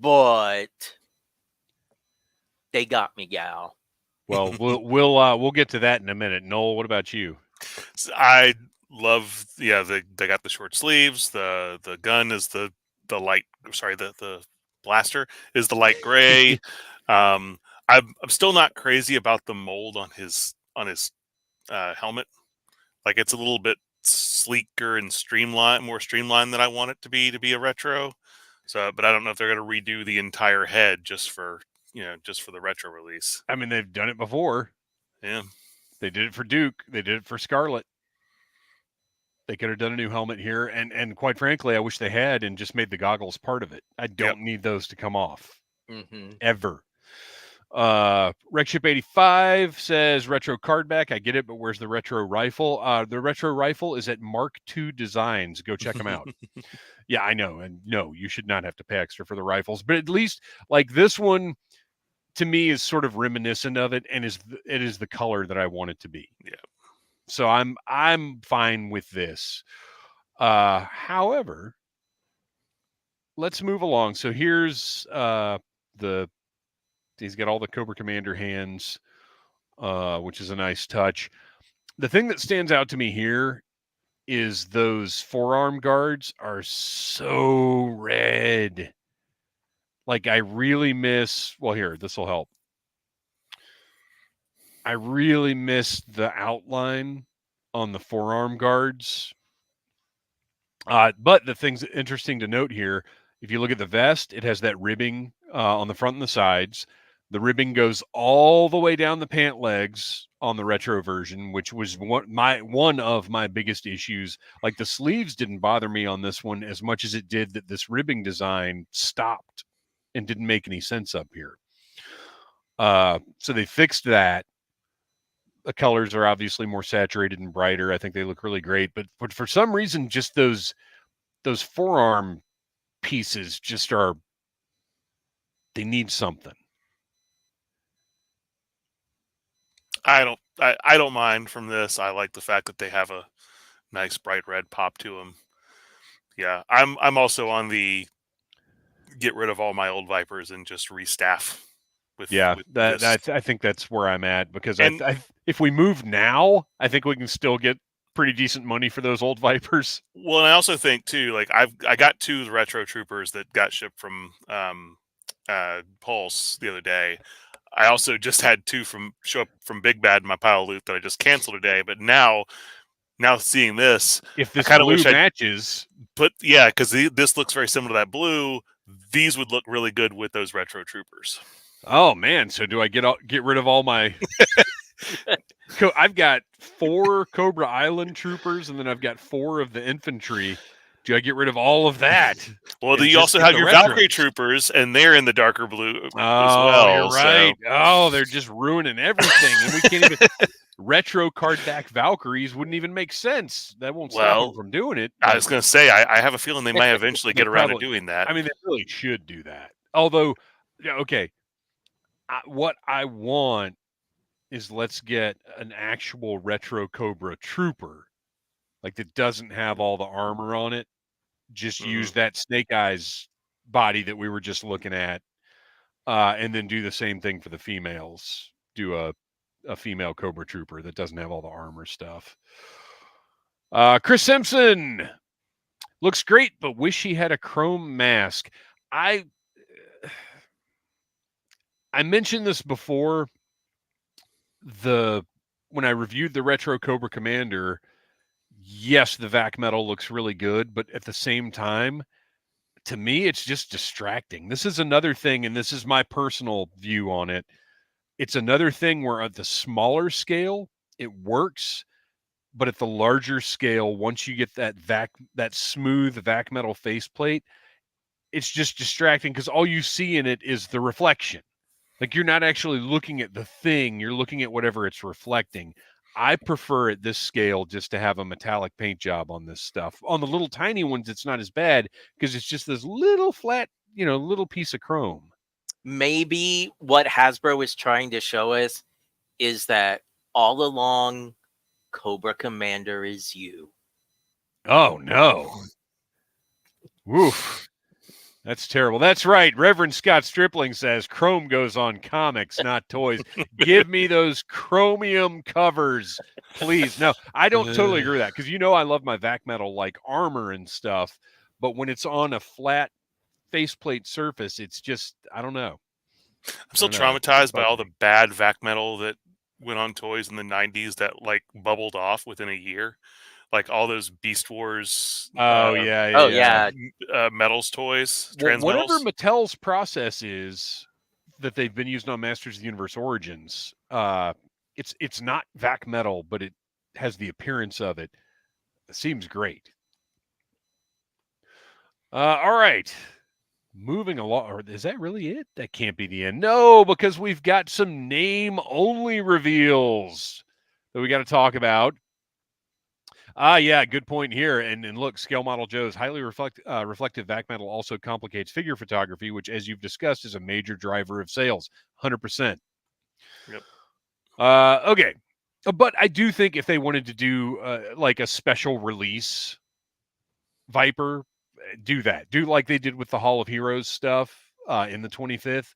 But they got me, gal. Well, we'll get to that in a minute. Noel, what about you? I love, they got the short sleeves. The gun is the light. Sorry, the blaster is the light gray. I'm still not crazy about the mold on his helmet. Like, it's a little bit sleeker and more streamlined than I want it to be a retro. So, but I don't know if they're going to redo the entire head just for the retro release. I mean, they've done it before. Yeah. They did it for Duke. They did it for Scarlet. They could have done a new helmet here. And quite frankly, I wish they had and just made the goggles part of it. I don't need those to come off. Mm-hmm. Ever. Rekship85 says retro card back. I get it, but where's the retro rifle? The retro rifle is at Mark II Designs. Go check them out. Yeah, I know. And no, you should not have to pay extra for the rifles. But at least, like, this one, to me, is sort of reminiscent of it, and it is the color that I want it to be. Yeah. So I'm fine with this. However, let's move along. So here's he's got all the Cobra Commander hands, which is a nice touch. The thing that stands out to me here is those forearm guards are so red. Like, I really miss, well, here, this will help. I really miss the outline on the forearm guards. But the thing's interesting to note here, if you look at the vest, it has that ribbing on the front and the sides. The ribbing goes all the way down the pant legs on the retro version, which was one of my biggest issues. Like, the sleeves didn't bother me on this one as much as it did that this ribbing design stopped and didn't make any sense up here. So they fixed that. The colors are obviously more saturated and brighter. I think they look really great. But for some reason, just those forearm pieces just are, they need something. I don't mind from this. I like the fact that they have a nice bright red pop to them. Yeah, I'm also on the get rid of all my old Vipers and just restaff. With I think that's where I'm at, because if we move now, I think we can still get pretty decent money for those old Vipers. Well, and I also think too, like I got 2 retro troopers that got shipped from Pulse the other day. I also just had 2 show up from Big Bad in my pile of loot that I just canceled today. But now seeing this, if this blue matches, because this looks very similar to that blue. These would look really good with those retro troopers. Oh man! So do I get rid of all my? I've got 4 Cobra Island troopers, and then I've got 4 of the infantry. Do I get rid of all of that? Well, you also have your Valkyrie troopers, and they're in the darker blue as well. You're right. So. Oh, they're just ruining everything, and we can't even. Retro card back Valkyries wouldn't even make sense. That won't stop them from doing it. I was going to say, I have a feeling they might eventually get around to doing that. I mean, they really should do that. Although, okay, what I want is let's get an actual retro Cobra trooper, like that doesn't have all the armor on it. Just use that Snake Eyes body that we were just looking at, and then do the same thing for the females. Do a female Cobra trooper that doesn't have all the armor stuff. Chris Simpson looks great, but wish he had a chrome mask. I mentioned this before. When I reviewed the retro Cobra Commander, yes, the vac metal looks really good, but at the same time, to me, it's just distracting. This is another thing, and this is my personal view on it. It's another thing where at the smaller scale, it works, but at the larger scale, once you get that smooth vac metal faceplate, it's just distracting because all you see in it is the reflection. Like, you're not actually looking at the thing, you're looking at whatever it's reflecting. I prefer at this scale just to have a metallic paint job on this stuff. On the little tiny ones, it's not as bad because it's just this little flat, little piece of chrome. Maybe what Hasbro is trying to show us is that all along, Cobra Commander is you. Oh, no. Woof. That's terrible. That's right. Reverend Scott Stripling says chrome goes on comics, not toys. Give me those chromium covers, please. No, I don't totally agree with that because I love my vac metal like armor and stuff, but when it's on a flat faceplate surface, it's just, I don't know. I'm still traumatized by all the bad vac metal that went on toys in the 90s that like bubbled off within a year. Like all those Beast Wars. Metals toys. Whatever Mattel's process is that they've been using on Masters of the Universe Origins, it's not vac metal, but it has the appearance of it. It seems great. All right. Moving along. Or is that really it? That can't be the end. No, because we've got some name-only reveals that we got to talk about. Yeah, good point here. And look, Scale Model Joe's highly reflective vac metal also complicates figure photography, which, as you've discussed, is a major driver of sales. 100%. Yep. Okay. But I do think if they wanted to do like a special release Viper, do that. Do like they did with the Hall of Heroes stuff in the 25th.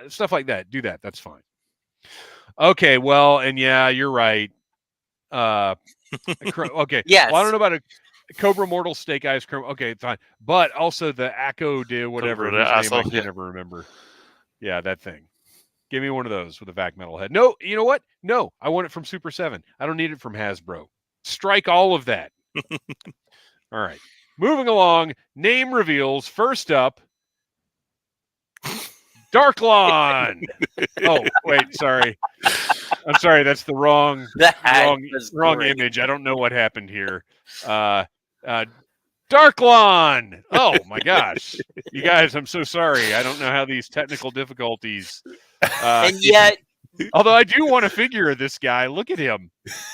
Stuff like that. Do that. That's fine. Okay, well, and yeah, you're right. Okay. Yes. Well, I don't know about a Cobra Mortal Snake Eyes Chrome. Okay, fine. But also the Acco did whatever Cobra, whose name I can never remember. Yeah, that thing. Give me one of those with a vac metal head. No, you know what? No, I want it from Super 7. I don't need it from Hasbro. Strike all of that. All right. Moving along. Name reveals. First up, Darklon. Oh, wait, sorry. I'm sorry, that's the wrong image. I don't know what happened here. Darklon. Oh my gosh. You guys, I'm so sorry. I don't know how these technical difficulties and yet Although I do want a figure of this guy. Look at him.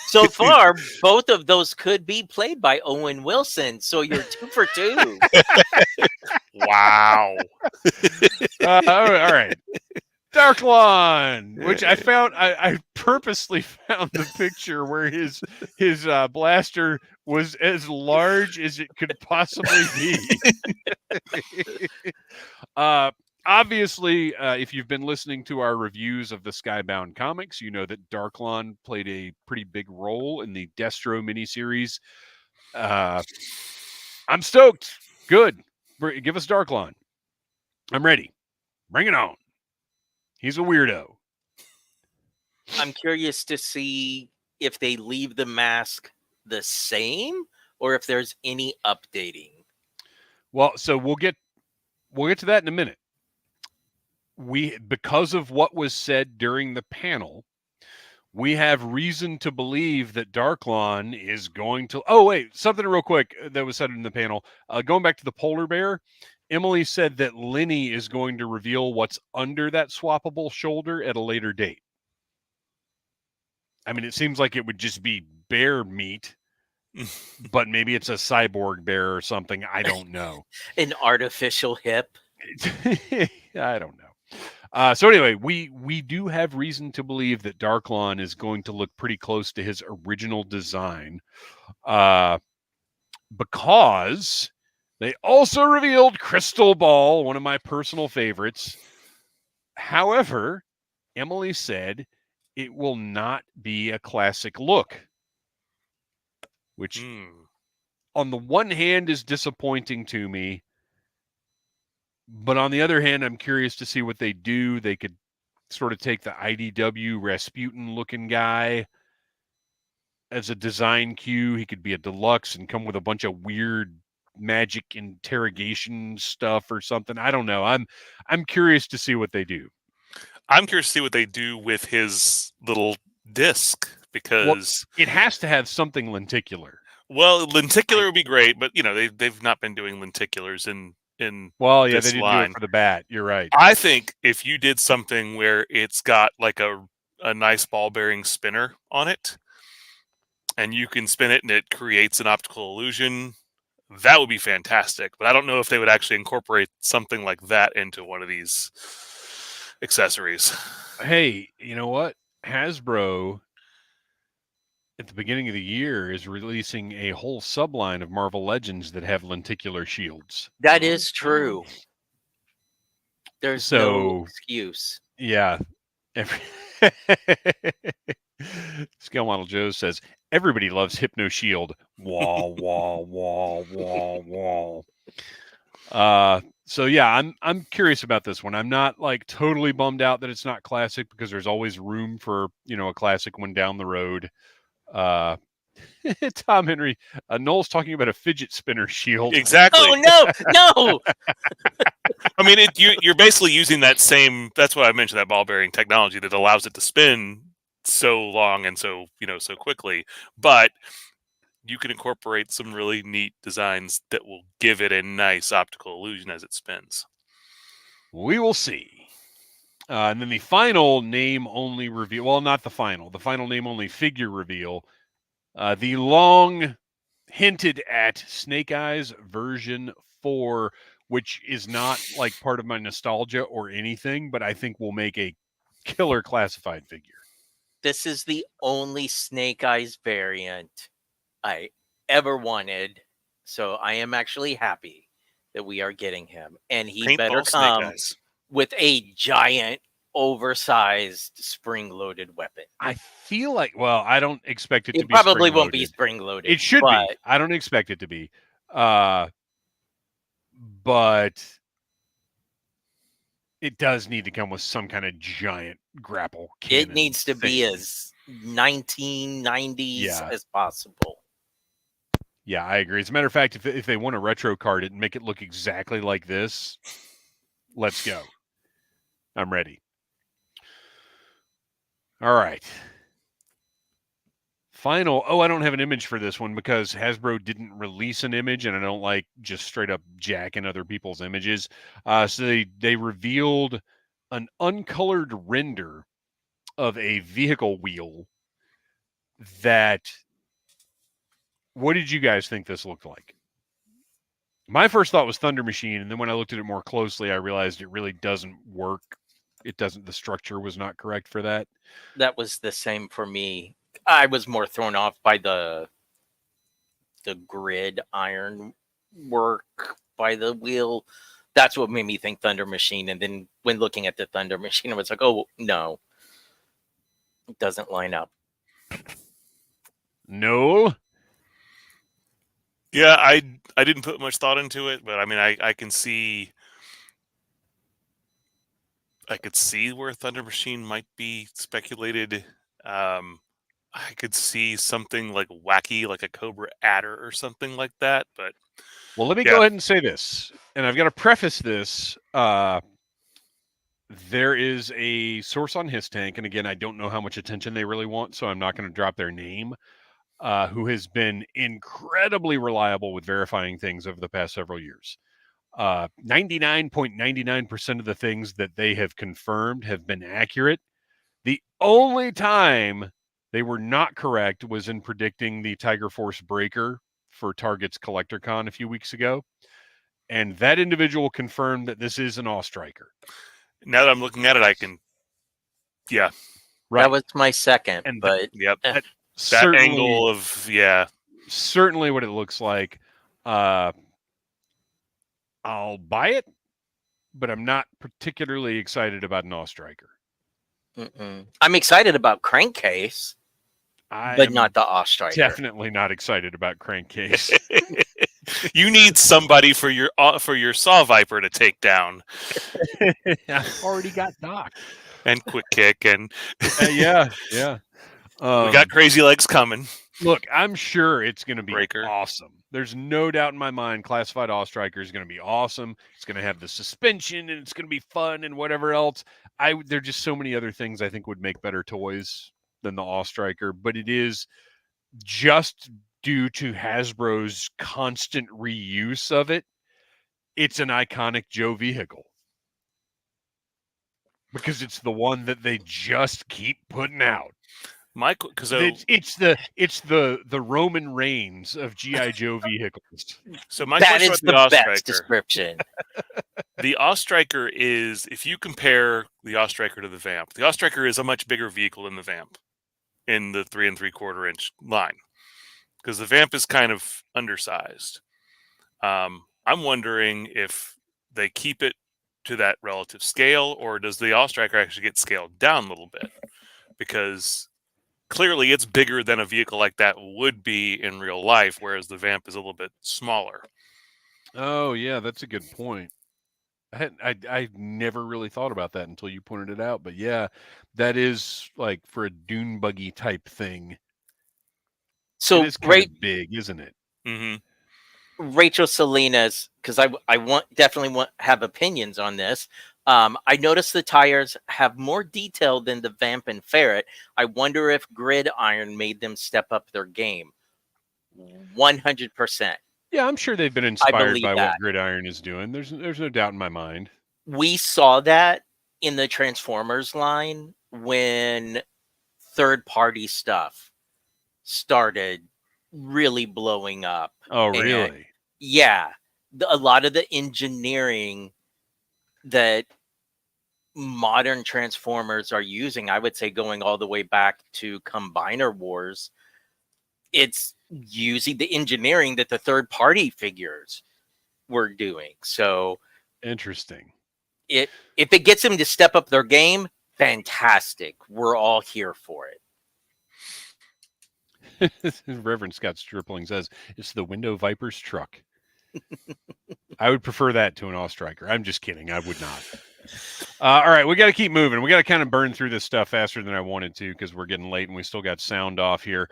So far, both of those could be played by Owen Wilson. So you're 2 for 2. Wow. All right. Darklon, which I found, I purposely found the picture where his blaster was as large as it could possibly be. Obviously, if you've been listening to our reviews of the Skybound comics, you know that Darklon played a pretty big role in the Destro miniseries. I'm stoked. Good. Give us Darklon. I'm ready. Bring it on. He's a weirdo. I'm curious to see if they leave the mask the same or if there's any updating. Well, so we'll get to that in a minute. Because of what was said during the panel, we have reason to believe that Darklon is going to... Oh, wait, something real quick that was said in the panel. Going back to the polar bear, Emily said that Lenny is going to reveal what's under that swappable shoulder at a later date. I mean, it seems like it would just be bear meat, but maybe it's a cyborg bear or something. I don't know. An artificial hip. I don't know. So anyway, we do have reason to believe that Darklon is going to look pretty close to his original design, because they also revealed Crystal Ball, one of my personal favorites. However, Emily said it will not be a classic look, which on the one hand is disappointing to me. But on the other hand, I'm curious to see what they do. They could sort of take the IDW Rasputin-looking guy as a design cue. He could be a deluxe and come with a bunch of weird magic interrogation stuff or something. I don't know. I'm curious to see what they do. I'm curious to see what they do with his little disc, because it has to have something lenticular. Well, lenticular would be great, but they've not been doing lenticulars in well, yeah, this they didn't line. do it for the bat. You're right. I think if you did something where it's got like a nice ball bearing spinner on it, and you can spin it and it creates an optical illusion, that would be fantastic. But I don't know if they would actually incorporate something like that into one of these accessories. Hey, you know what? Hasbro at the beginning of the year is releasing a whole subline of Marvel Legends that have lenticular shields. That is true. There's no excuse. Yeah. Scale Model Joe says, everybody loves Hypno Shield. Wall, wall, wall, wall, wall. So yeah, I'm curious about this one. I'm not like totally bummed out that it's not classic, because there's always room for, a classic one down the road. Tom Henry, Noel's talking about a fidget spinner shield. Exactly. Oh no. I mean, you're basically using that same. That's what I mentioned, that ball bearing technology that allows it to spin so long and so so quickly. But you can incorporate some really neat designs that will give it a nice optical illusion as it spins. We will see. And then the final name-only reveal. Well, not the final. The final name-only figure reveal. The long hinted at Snake Eyes version 4, which is not like part of my nostalgia or anything, but I think will make a killer classified figure. This is the only Snake Eyes variant I ever wanted, so I am actually happy that we are getting him, and he better come with a giant, oversized, spring-loaded weapon. I feel like, well, I don't expect it to be. It probably won't be spring-loaded. It should be. I don't expect it to be. But it does need to come with some kind of giant grapple cannon. It needs to be as 1990s as possible. Yeah, I agree. As a matter of fact, if they want to retro card it and make it look exactly like this, let's go. I'm ready. All right. Final. Oh, I don't have an image for this one because Hasbro didn't release an image, and I don't like just straight up jacking other people's images. So they revealed an uncolored render of a vehicle wheel that. What did you guys think this looked like? My first thought was Thunder Machine, and then when I looked at it more closely, I realized it really doesn't work. It doesn't. The structure was not correct for that. That was the same for me. I was more thrown off by the grid iron work by the wheel. That's what made me think Thunder Machine. And then when looking at the Thunder Machine, I was like, oh no, it doesn't line up. No. Yeah, I didn't put much thought into it, but I mean, I could see where Thunder Machine might be speculated. I could see something like wacky, like a Cobra adder or something like that. But well, let me go ahead and say this, and I've got to preface this. There is a source on His Tank, and again, I don't know how much attention they really want, so I'm not going to drop their name. Who has been incredibly reliable with verifying things over the past several years. 99.99% of the things that they have confirmed have been accurate. The only time they were not correct was in predicting the Tiger Force breaker for Target's CollectorCon a few weeks ago. And that individual confirmed that this is an All-Striker. Now that I'm looking at it, I can, yeah. Right. That was my second, and but... Yep. That angle of, certainly what it looks like. I'll buy it, but I'm not particularly excited about an All-Striker. I'm excited about Crankcase, but not the All-Striker. Definitely not excited about Crankcase. You need somebody for your Saw Viper to take down. I've already got Doc. And Quick Kick and yeah. We got Crazy Legs coming. Look, I'm sure it's going to be Breaker. Awesome. There's no doubt in my mind Classified All-Striker is going to be awesome. It's going to have the suspension, and it's going to be fun and whatever else. There are just so many other things I think would make better toys than the All-Striker, but it is just due to Hasbro's constant reuse of it. It's an iconic Joe vehicle. Because it's the one that they just keep putting out. Michael, because it's the Roman Reigns of GI Joe vehicles. So my that question is about the the best description. The All-Striker is, if you compare the All-Striker to the Vamp, the All-Striker is a much bigger vehicle than the Vamp in the 3 3/4 inch line, because the Vamp is kind of undersized. I'm wondering if they keep it to that relative scale, or does the All-Striker actually get scaled down a little bit? Because clearly it's bigger than a vehicle like that would be in real life, whereas the Vamp is a little bit smaller. Oh, yeah, that's a good point. I never really thought about that until you pointed it out. But yeah, that is like for a dune buggy type thing. So it is kind of big, isn't it? Mm-hmm. Rachel Salinas, because I definitely want have opinions on this. I noticed the tires have more detail than the Vamp and Ferret. I wonder if grid iron made them step up their game. 100%. Yeah, I'm sure they've been inspired by what Gridiron is doing. There's no doubt in my mind. We saw that in the Transformers line when third-party stuff started really blowing up. Oh, really? Yeah. A lot of the engineering that modern Transformers are using, I would say going all the way back to Combiner Wars, it's using the engineering that the third-party figures were doing. So interesting. If it gets them to step up their game, fantastic. We're all here for it. Reverend Scott Stripling says it's the Window Viper's truck. I would prefer that to an All-Striker. I'm just kidding. I would not. All right, we got to keep moving. We got to kind of burn through this stuff faster than I wanted to because we're getting late and we still got sound off here.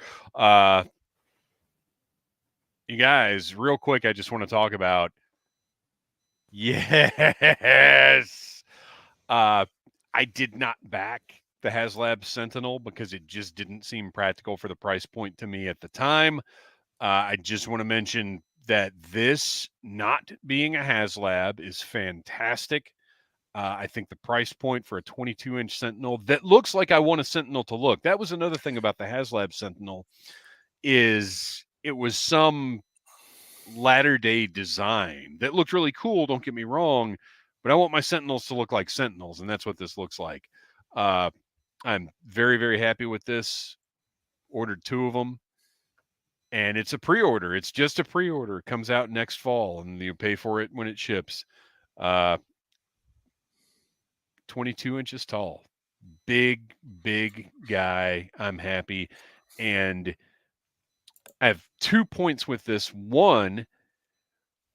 You guys, real quick, I just want to talk about. Yes. I did not back the HasLab Sentinel because it just didn't seem practical for the price point to me at the time. I just want to mention that this not being a HasLab is fantastic. I think the price point for a 22-inch Sentinel that looks like I want a Sentinel to look. That was another thing about the HasLab Sentinel is it was some latter-day design that looked really cool, don't get me wrong, but I want my Sentinels to look like Sentinels, and that's what this looks like. I'm very, very happy with this. Ordered 2 of them. And it's a pre-order. It's just a pre-order. It comes out next fall, and you pay for it when it ships. 22 inches tall. Big, big guy. I'm happy. And I have 2 points with this. One,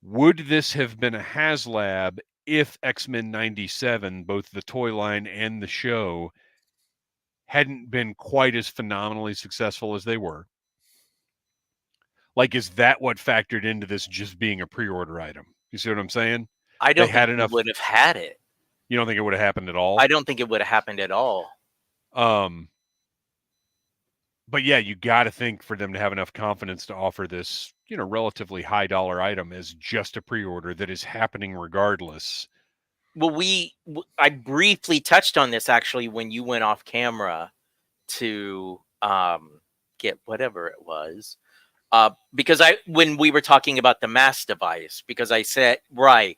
would this have been a HasLab if X-Men 97, both the toy line and the show, hadn't been quite as phenomenally successful as they were? Like, is that what factored into this just being a pre-order item? You see what I'm saying? I don't They had think enough. it would have had it. You don't think it would have happened at all? I don't think it would have happened at all. But yeah, you got to think for them to have enough confidence to offer this, relatively high dollar item as just a pre-order that is happening regardless. Well, I briefly touched on this actually when you went off camera to get whatever it was. Because when we were talking about the mass device, because I said, right,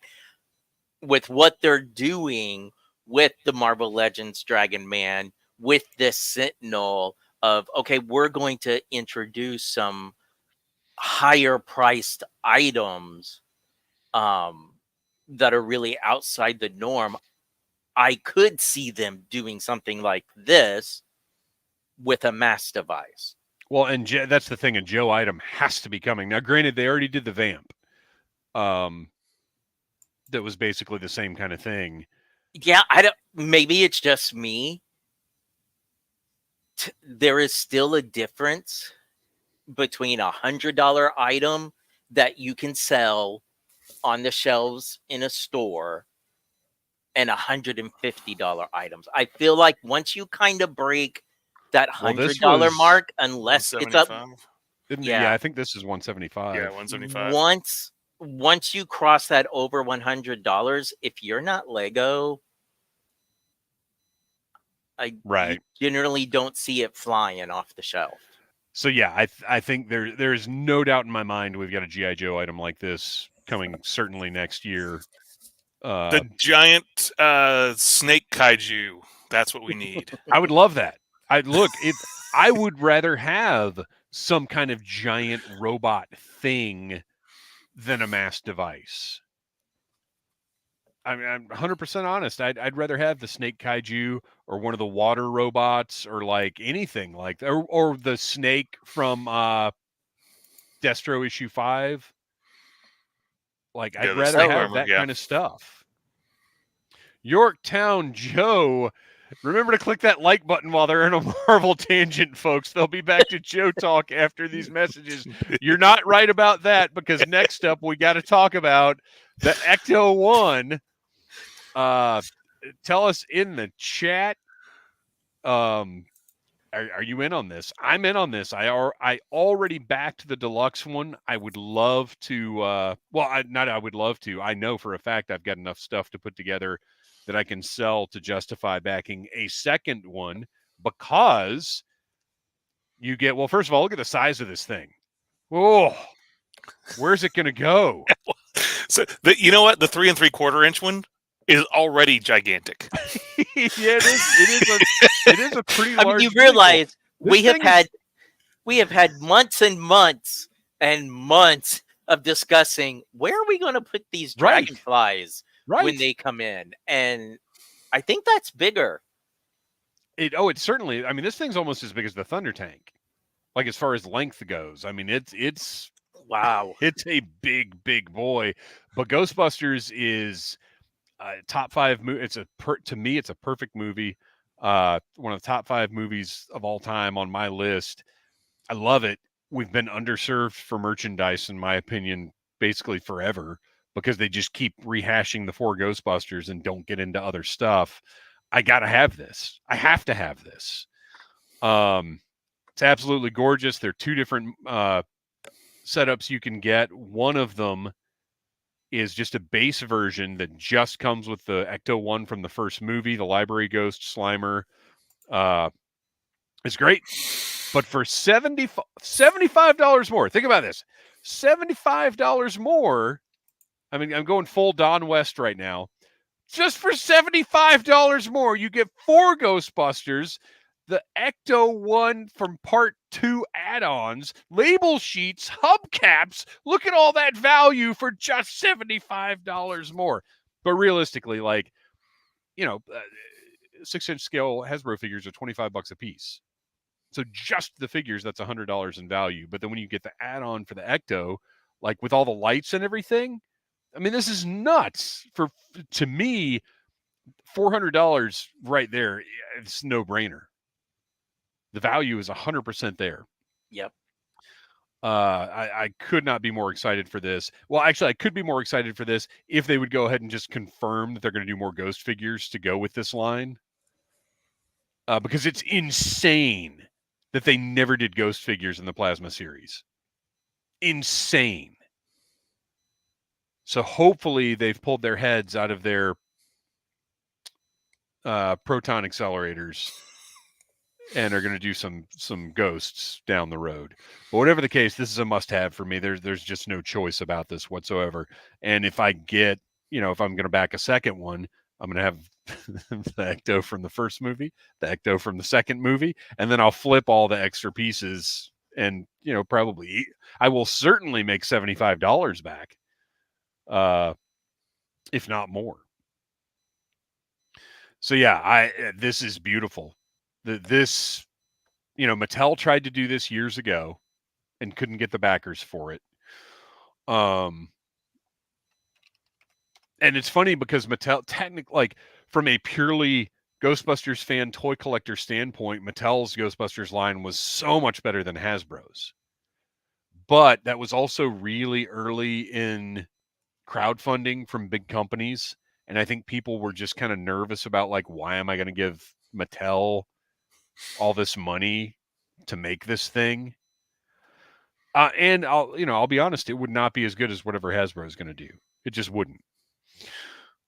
with what they're doing with the Marvel Legends Dragon Man, with this Sentinel of, okay, we're going to introduce some higher priced items that are really outside the norm. I could see them doing something like this with a mass device. Well, and that's the thing. A Joe item has to be coming. Now, granted, they already did the Vamp. That was basically the same kind of thing. Yeah, maybe it's just me. There is still a difference between $100 item that you can sell on the shelves in a store and $150 items. I feel like once you kind of break that $100 mark, unless it's up. Yeah, I think this is $175. Yeah, $175. Once you cross that over $100, if you're not Lego, you generally don't see it flying off the shelf. So yeah, I think there is no doubt in my mind we've got a G.I. Joe item like this coming certainly next year. The giant snake kaiju. That's what we need. I would love that. I would rather have some kind of giant robot thing than a mass device. I mean, I'm 100% honest. I'd rather have the snake kaiju or one of the water robots or like anything like that, or the snake from Destro issue 5. Like, I'd rather have that kind of stuff. Yorktown Joe, remember to click that like button while they're in a Marvel tangent, folks. They'll be back to Joe Talk after these messages. You're not right about that, because next up we got to talk about the Ecto-1. Tell us in the chat. Are you in on this? I'm in on this. I already backed the deluxe one. I would love to. I would love to. I know for a fact I've got enough stuff to put together that I can sell to justify backing a second one, because you get. Well, first of all, look at the size of this thing. Oh, where's it going to go? So you know what? The 3 3/4 inch one is already gigantic. Yeah, it is a pretty large. I mean, you realize we have had months and months and months of discussing where are we going to put these dragonflies when they come in, and I think that's bigger. It certainly. I mean, this thing's almost as big as the Thunder Tank, like as far as length goes. I mean, it's wow. It's a big boy. But Ghostbusters is top 5 movie. To me, it's a perfect movie. One of the top 5 movies of all time on my list. I love it. We've been underserved for merchandise, in my opinion, basically forever, because they just keep rehashing the 4 Ghostbusters and don't get into other stuff. I gotta have this. I have to have this. It's absolutely gorgeous. There are 2 different setups you can get. One of them is just a base version that just comes with the Ecto-1 from the first movie, the Library Ghost Slimer. It's great. But for $75 more, think about this. $75 more. I mean, I'm going full Don West right now. Just for $75 more, you get 4 Ghostbusters, the Ecto-1 from Part 2 add-ons, label sheets, hubcaps. Look at all that value for just $75 more. But realistically, like, 6-inch scale Hasbro figures are $25 a piece. So just the figures, that's $100 in value. But then when you get the add-on for the Ecto, like with all the lights and everything, I mean, this is nuts. To me, $400 right there, it's no brainer. The value is 100% there. Yep. I could not be more excited for this. Well, actually, I could be more excited for this if they would go ahead and just confirm that they're going to do more Ghost figures to go with this line. Because it's insane that they never did Ghost figures in the Plasma series. Insane. So hopefully they've pulled their heads out of their proton accelerators and are going to do some Ghosts down the road. But whatever the case, this is a must-have for me. There's just no choice about this whatsoever. And if I get, if I'm going to back a second one, I'm going to have the Ecto from the first movie, the Ecto from the second movie, and then I'll flip all the extra pieces and, probably I will certainly make $75 back. If not more. So yeah, this is beautiful. This, Mattel tried to do this years ago and couldn't get the backers for it. And it's funny because Mattel, technically, like from a purely Ghostbusters fan toy collector standpoint, Mattel's Ghostbusters line was so much better than Hasbro's. But that was also really early in crowdfunding from big companies. And I think people were just kind of nervous about, like, why am I going to give Mattel all this money to make this thing? And I'll be honest, it would not be as good as whatever Hasbro is going to do. It just wouldn't.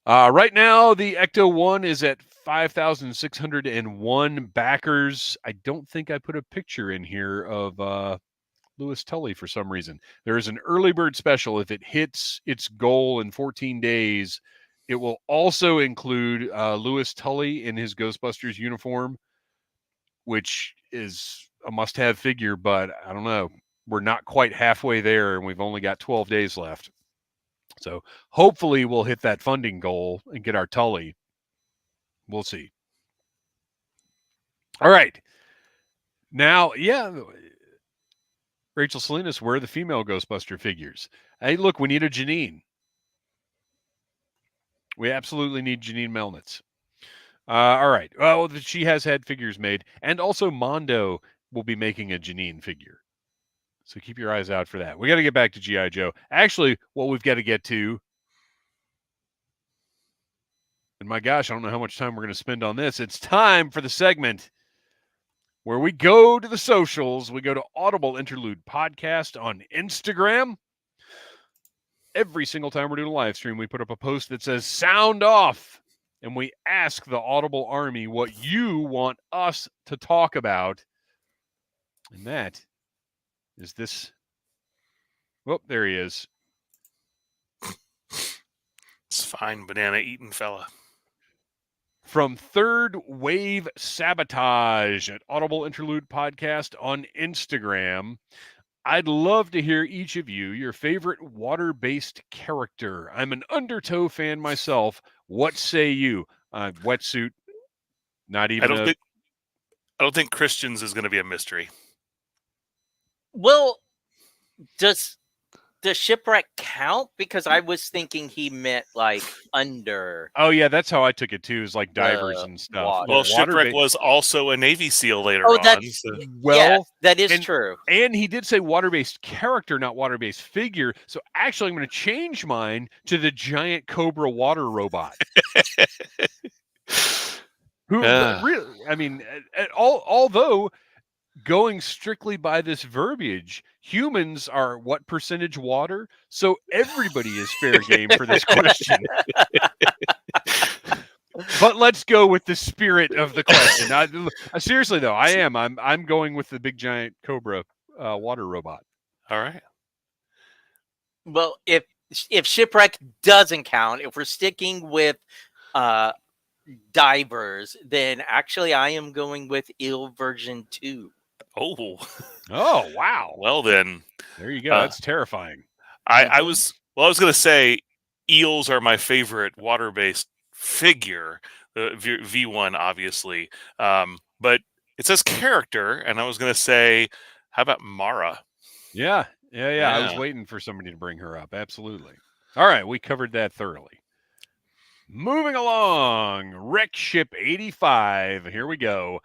Right now, the Ecto-1 is at 5,601 backers. I don't think I put a picture in here of Louis Tully for some reason. There is an early bird special. If it hits its goal in 14 days, it will also include Louis Tully in his Ghostbusters uniform, which is a must-have figure, but I don't know. We're not quite halfway there, and we've only got 12 days left. So hopefully we'll hit that funding goal and get our Tully. We'll see. All right. Now, Rachel Salinas, where are the female Ghostbuster figures? Hey, look, we need a Janine. We absolutely need Janine Melnitz. All right. Well, she has had figures made. And also Mondo will be making a Janine figure. So keep your eyes out for that. We got to get back to G.I. Joe. Actually, what we've got to get to, and my gosh, I don't know how much time we're going to spend on this. It's time for the segment where we go to the socials. We go to Audible Interlude Podcast on Instagram. Every single time we're doing a live stream, we put up a post that says sound off. And we ask the Audible Army what you want us to talk about. And that is this. Oh, there he is. It's fine, banana eating fella. From Third Wave Sabotage at Audible Interlude Podcast on Instagram. I'd love to hear each of you, your favorite water-based character. I'm an Undertow fan myself. What say you? Wetsuit, not even I don't think Kristian's is going to be a mystery. Well, does the shipwreck count? Because I was thinking he meant like under. Oh yeah, that's how I took it too. Is like divers and stuff. Water. Well, shipwreck was also a Navy SEAL later Oh, on. that's that is true. And he did say water-based character, not water-based figure. So actually, I'm going to change mine to the giant Cobra water robot. Who really? I mean, although going strictly by this verbiage, humans are what percentage water? So everybody is fair game for this question. But let's go with the spirit of the question. Seriously though, I'm going with the big giant Cobra water robot. All right. Well, if shipwreck doesn't count, if we're sticking with divers, then actually I am going with eel version 2. Oh. Oh wow. Well then, there you go. That's terrifying. I was going to say eels are my favorite water-based figure. V1 obviously, but it says character, and I was going to say, how about Mara? Yeah. I was waiting for somebody to bring her up. Absolutely. All right, we covered that thoroughly. Moving along, Wreck Ship 85. Here we go.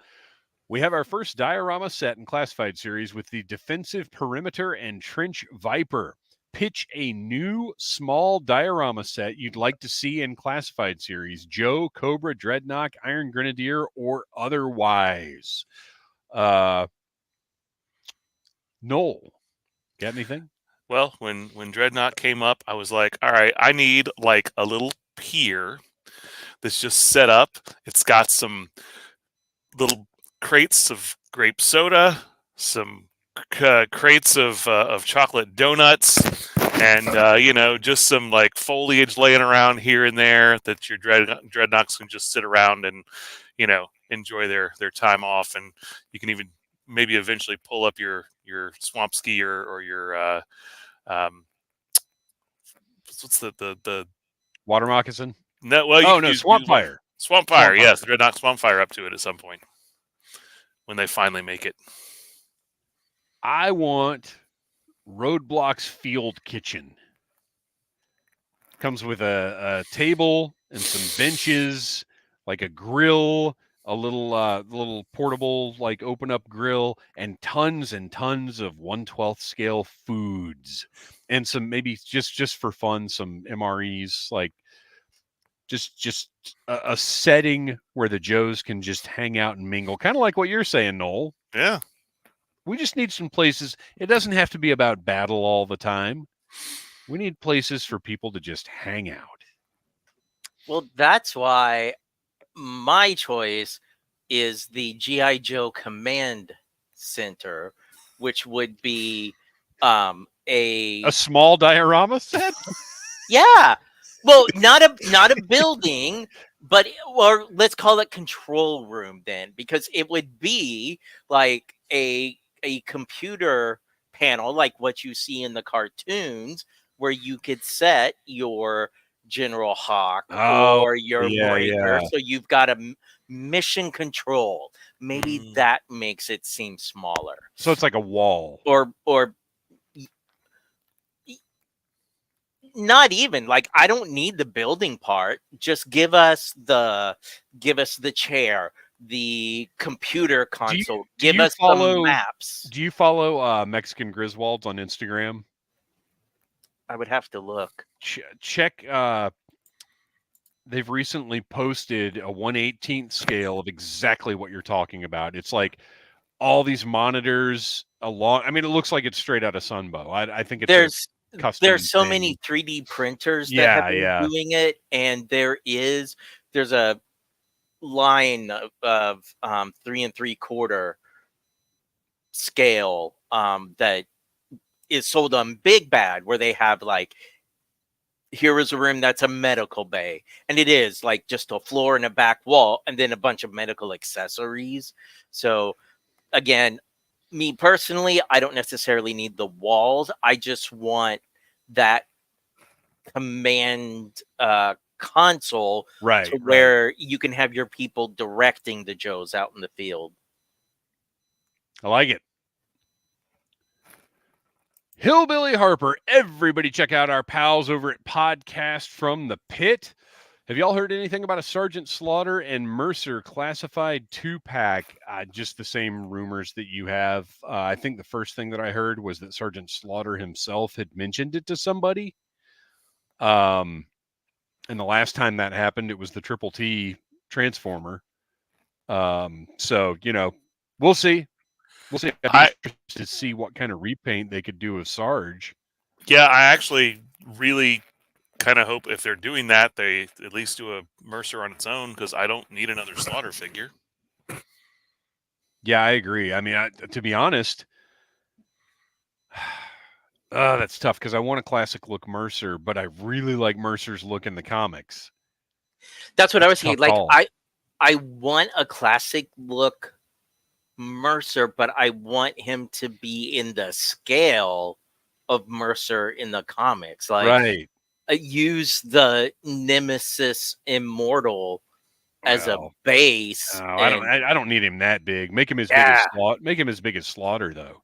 We have our first diorama set in Classified series with the Defensive Perimeter and Trench Viper. Pitch a new small diorama set you'd like to see in Classified series. Joe, Cobra, Dreadnought, Iron Grenadier, or otherwise. Noel, got anything? Well, when Dreadnought came up, I was like, all right, I need like a little pier that's just set up. It's got some little crates of grape soda, some crates of chocolate donuts, and just some like foliage laying around here and there that your dreadnoughts can just sit around and enjoy their time off, and you can even maybe eventually pull up your swamp ski or your what's the water moccasin? No, well, Swamp Fire. Swamp Fire, yes, Dreadnought Swamp Fire up to it at some point when they finally make it. I want Roadblock's Field Kitchen. Comes with a table and some benches, like a grill, a little portable like open up grill, and tons of 1/12 scale foods, and some maybe just for fun some MREs, like just a setting where the Joes can just hang out and mingle, kind of like what you're saying, Noel. Yeah. We just need some places. It doesn't have to be about battle all the time. We need places for people to just hang out. Well, that's why my choice is the G.I. Joe Command Center, which would be a small diorama set. Yeah. Well, not a building, but or let's call it control room then, because it would be like a computer panel like what you see in the cartoons, where you could set your General Hawk or your Breaker. So you've got a mission control. Maybe that makes it seem smaller. So it's like a wall. Or not even, like, I don't need the building part. Just give us the chair, the computer console. Give us some maps. Do you follow Mexican Griswolds on Instagram? I would have to look. Check. They've recently posted a 1/18 scale of exactly what you're talking about. It's like all these monitors along. I mean, it looks like it's straight out of Sunbow. I think it's there's so many 3D printers that have been doing it, and there's a line of 3 3/4 scale that is sold on Big Bad, where they have like, here is a room that's a medical bay, and it is like just a floor and a back wall and then a bunch of medical accessories. So again, me personally, I don't necessarily need the walls. I just want that command console, to where you can have your people directing the Joes out in the field. I like it. Hillbilly Harper, everybody check out our pals over at Podcast from the Pit. Have y'all heard anything about a Sergeant Slaughter and Mercer classified 2-pack? Just the same rumors that you have. I think the first thing that I heard was that Sergeant Slaughter himself had mentioned it to somebody. And the last time that happened, it was the Triple T Transformer. So, we'll see. We'll see. I'd be interested to see what kind of repaint they could do of Sarge. Yeah, I actually really kind of hope if they're doing that, they at least do a Mercer on its own, because I don't need another Slaughter figure. Yeah, I agree. I mean, to be honest, that's tough because I want a classic look Mercer, but I really like Mercer's look in the comics. That's what I was thinking. Like, call. I want a classic look Mercer, but I want him to be in the scale of Mercer in the comics. Like, right. Use the Nemesis Immortal as a base. No, I don't need him that big. Make him as big as Make him as big as Slaughter, though.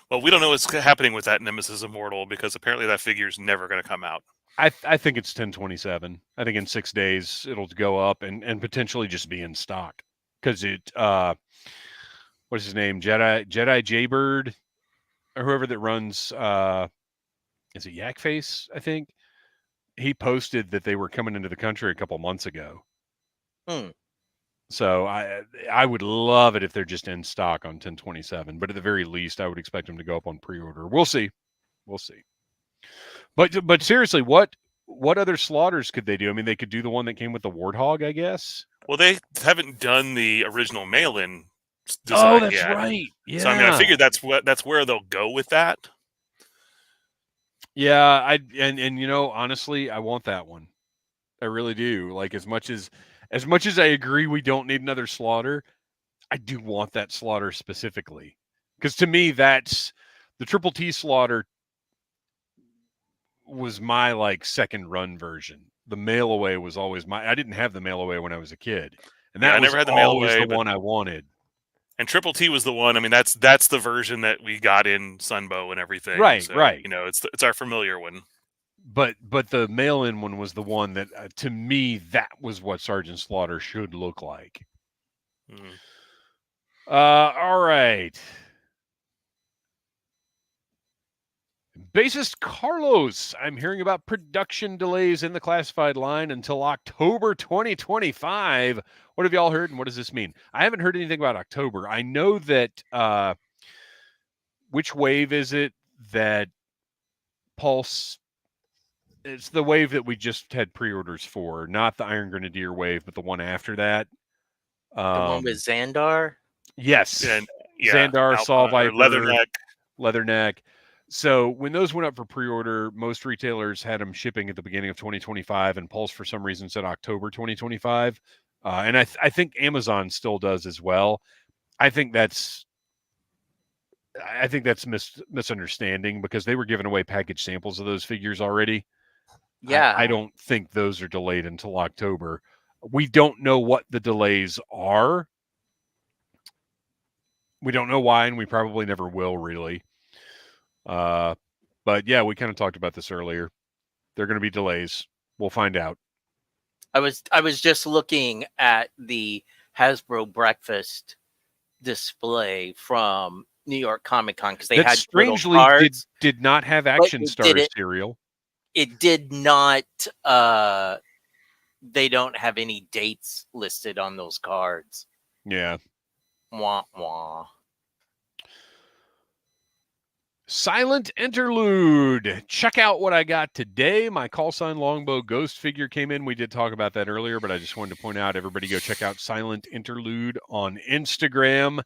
Well, we don't know what's happening with that Nemesis Immortal, because apparently that figure is never going to come out. I think it's 10/27. I think in 6 days it'll go up and potentially just be in stock, because it what's his name, Jedi Jaybird, or whoever that runs is it Yak Face? I think he posted that they were coming into the country a couple months ago. So I would love it if they're just in stock on 10/27, but at the very least I would expect them to go up on pre-order. We'll see. But seriously, what other Slaughters could they do? I mean, they could do the one that came with the Warthog, I guess. Well, they haven't done the original mail-in design. Oh, that's right. Yeah. So I mean, I figured that's where they'll go with that. Yeah, and you know, honestly, I want that one. I really do. Like, as much as I agree we don't need another Slaughter, I do want that Slaughter specifically. Because to me, that's the Triple T Slaughter was my like second run version. The mail away was always I didn't have the mail away when I was a kid. And that I never had the mail away, the one I wanted. And Triple T was the one. I mean, that's the version that we got in Sunbow and everything. Right, so, right. You know, it's our familiar one. But the mail-in one was the one that, to me, that was what Sergeant Slaughter should look like. All right. Bassist Carlos, I'm hearing about production delays in the classified line until October 2025. What have y'all heard, and what does this mean? I haven't heard anything about October. I know that which wave is it that Pulse? It's the wave that we just had pre-orders for, not the Iron Grenadier wave, but the one after that. The one with Xandar? Yes. And, Xandar, Saw Viper, Leatherneck. So when those went up for pre-order, most retailers had them shipping at the beginning of 2025, and Pulse for some reason said October 2025. And I think Amazon still does as well. I think that's misunderstanding, because they were giving away package samples of those figures already. Yeah. I don't think those are delayed until October. We don't know what the delays are. We don't know why, and we probably never will, really. But yeah, we kind of talked about this earlier. There are going to be delays. We'll find out. I was just looking at the Hasbro breakfast display from New York Comic Con, because they had strangely cards, did not have Action Star cereal. It did not. They don't have any dates listed on those cards. Yeah. Wah wah. Silent Interlude. Check out what I got today. My call sign Longbow Ghost figure came in. We did talk about that earlier, but I just wanted to point out, everybody go check out Silent Interlude on Instagram,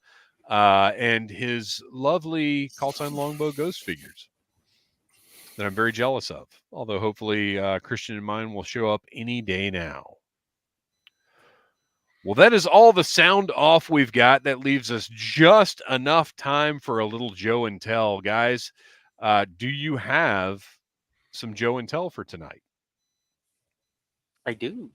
and his lovely call sign Longbow Ghost figures that I'm very jealous of. Although hopefully Kristian and mine will show up any day now. Well, that is all the sound off we've got. That leaves us just enough time for a little Joe and Tell. Guys, do you have some Joe and Tell for tonight? I do.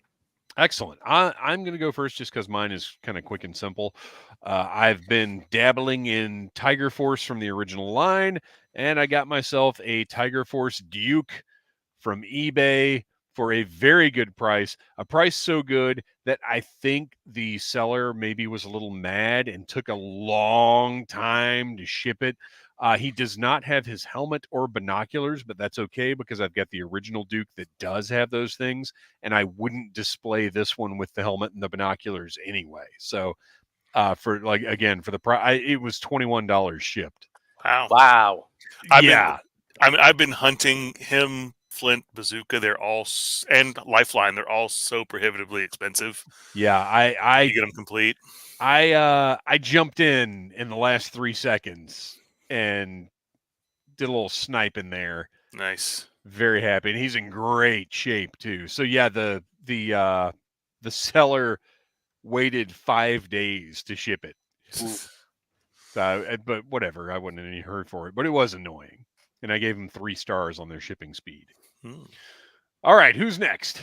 Excellent. I'm going to go first just because mine is kind of quick and simple. I've been dabbling in Tiger Force from the original line, and I got myself a Tiger Force Duke from eBay for a very good price, a price so good that I think the seller maybe was a little mad and took a long time to ship it. He does not have his helmet or binoculars, but that's okay, because I've got the original Duke that does have those things, and I wouldn't display this one with the helmet and the binoculars anyway. So For like again for the price, it was $21 shipped. Wow. I've been hunting him, Flint, Bazooka. They're all and Lifeline. They're all so prohibitively expensive. Yeah, you get them complete. I jumped in the last 3 seconds and did a little snipe in there. Nice. Very happy, and he's in great shape too. So yeah, the seller waited 5 days to ship it. But whatever, I wasn't in any hurry for it. But it was annoying, and I gave them 3 stars on their shipping speed. All right, who's next?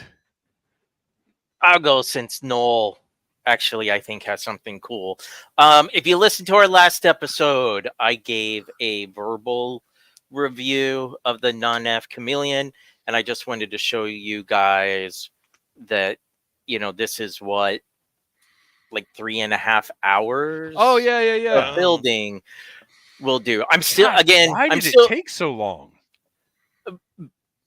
I'll go since Noel actually I think has something cool. If you listen to our last episode, I gave a verbal review of the non-F Chameleon, and I just wanted to show you guys that this is what like 3.5 hours. Oh yeah. Of building will do. I'm still God, again. Why I'm did still. it take so long?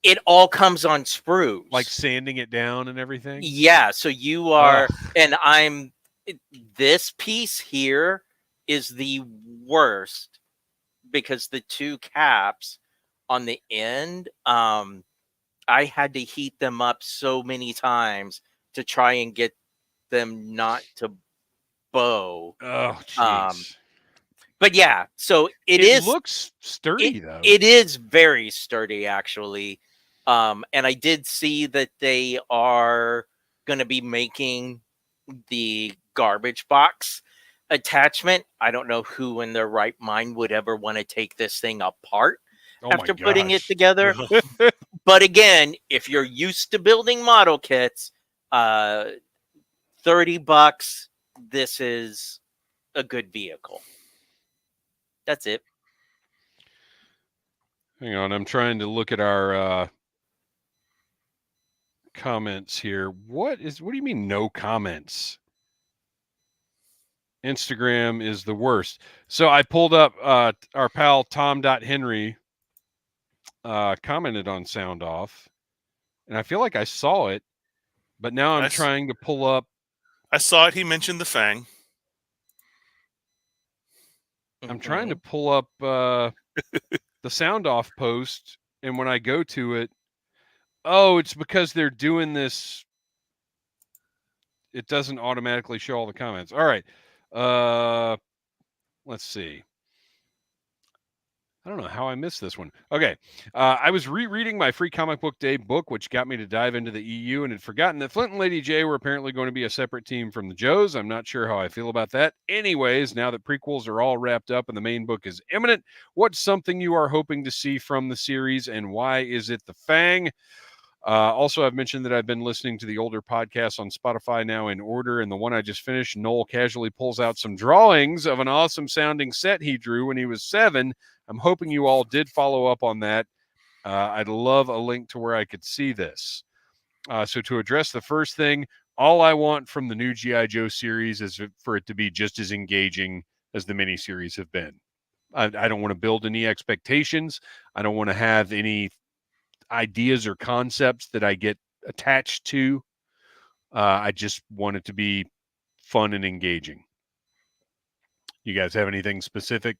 It all comes on sprues, like sanding it down and everything. Yeah. So you are, and I'm. This piece here is the worst because the 2 caps on the end, I had to heat them up so many times to try and get them not to bow. Oh, jeez. But yeah, so it looks sturdy though. It is very sturdy actually. And I did see that they are going to be making the garbage box attachment. I don't know who in their right mind would ever want to take this thing apart after putting it together. But again, if you're used to building model kits, $30, this is a good vehicle. That's it. Hang on, I'm trying to look at our comments here. What do you mean no comments? Instagram is the worst. So I pulled up our pal Tom.Henry commented on Sound Off, and I feel like I saw it, but now I'm trying to pull up. I saw it. He mentioned the Fang. I'm trying to pull up the Sound Off post, and when I go to it, it's because they're doing this. It doesn't automatically show all the comments. All right. Let's see. I don't know how I missed this one. Okay. I was rereading my free comic book day book, which got me to dive into the EU, and had forgotten that Flint and Lady J were apparently going to be a separate team from the Joes. I'm not sure how I feel about that. Anyways, now that prequels are all wrapped up and the main book is imminent, what's something you are hoping to see from the series, and why is it the Fang? Also, I've mentioned that I've been listening to the older podcasts on Spotify now in order, and the one I just finished, Noel casually pulls out some drawings of an awesome sounding set he drew when he was 7. I'm hoping you all did follow up on that. I'd love a link to where I could see this. So to address the first thing, all I want from the new G.I. Joe series is for it to be just as engaging as the miniseries have been. I don't want to build any expectations. I don't want to have any ideas or concepts that I get attached to. I just want it to be fun and engaging. You guys have anything specific?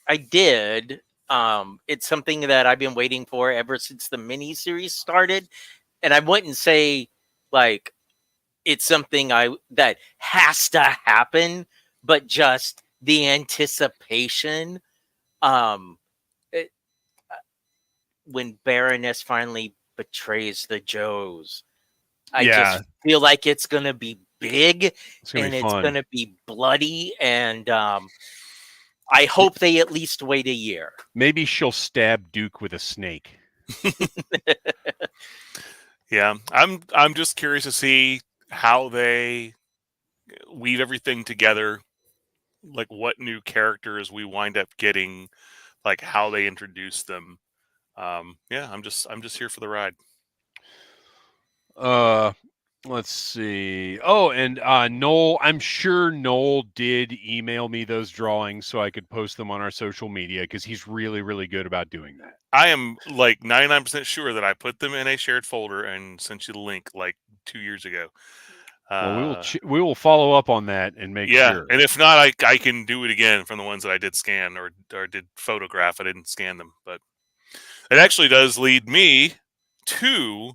I did. It's something that I've been waiting for ever since the miniseries started, and I wouldn't say like it's something that has to happen, but just the anticipation. When Baroness finally betrays the Joes, I just feel like it's gonna be big and it's gonna be bloody, and I hope they at least wait a year. Maybe she'll stab Duke with a snake. Yeah, I'm just curious to see how they weave everything together, like what new characters we wind up getting, like how they introduce them. Yeah, I'm just here for the ride. Let's see. Oh, and Noel, I'm sure Noel did email me those drawings so I could post them on our social media, because he's really, really good about doing that. I am like 99% sure that I put them in a shared folder and sent you the link like 2 years ago. Well, we will follow up on that and make sure. And if not, I can do it again from the ones that I did scan or did photograph. I didn't scan them, but it actually does lead me to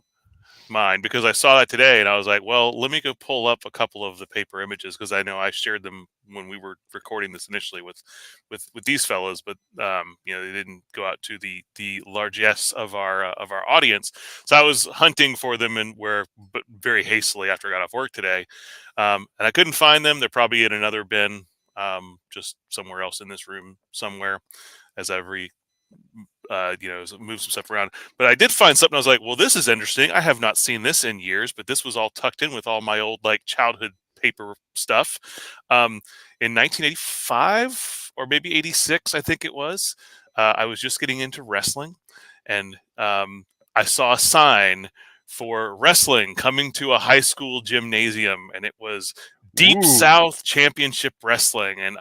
mine, because I saw that today and I was like, well, let me go pull up a couple of the paper images, because I know I shared them when we were recording this initially with these fellows, but they didn't go out to the largesse of our audience. So I was hunting for them but very hastily after I got off work today, and I couldn't find them. They're probably in another bin, just somewhere else in this room somewhere, as I've move some stuff around. But I did find something. I was like, well, this is interesting. I have not seen this in years, but this was all tucked in with all my old childhood paper stuff. In 1985 or maybe 86, I think it was, I was just getting into wrestling, and I saw a sign for wrestling coming to a high school gymnasium, and it was Deep South Championship Wrestling. And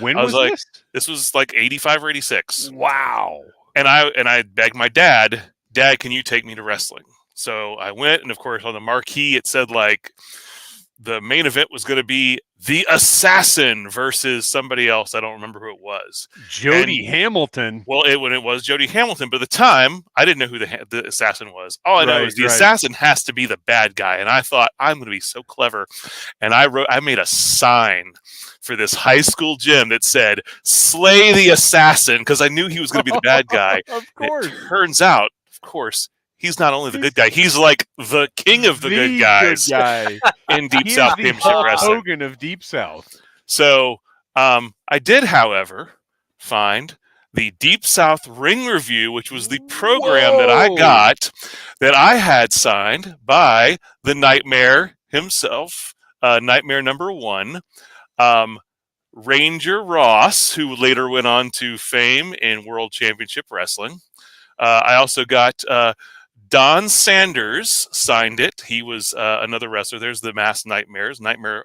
when I was like, this? This was like 85 or 86. Wow. And I begged my dad, can you take me to wrestling? So I went, and of course on the marquee it said the main event was going to be the Assassin versus somebody else. I don't remember who it was. Jody Hamilton. Well, when it was Jody Hamilton, but at the time I didn't know who the Assassin was. All I know is the Assassin has to be the bad guy. And I thought, I'm going to be so clever. And I made a sign for this high school gym that said, "Slay the Assassin," because I knew he was going to be the bad guy. Of course. It turns out, of course, he's not only the good guy, he's like the king of the good guys in Deep South Championship Wrestling. Hogan of Deep South. So I did, however, find the Deep South Ring Review, which was the program that I got, that I had signed by the Nightmare himself, Nightmare number 1. Ranger Ross, who later went on to fame in World Championship Wrestling. I also got Don Sanders signed it. He was another wrestler. There's the Masked Nightmares.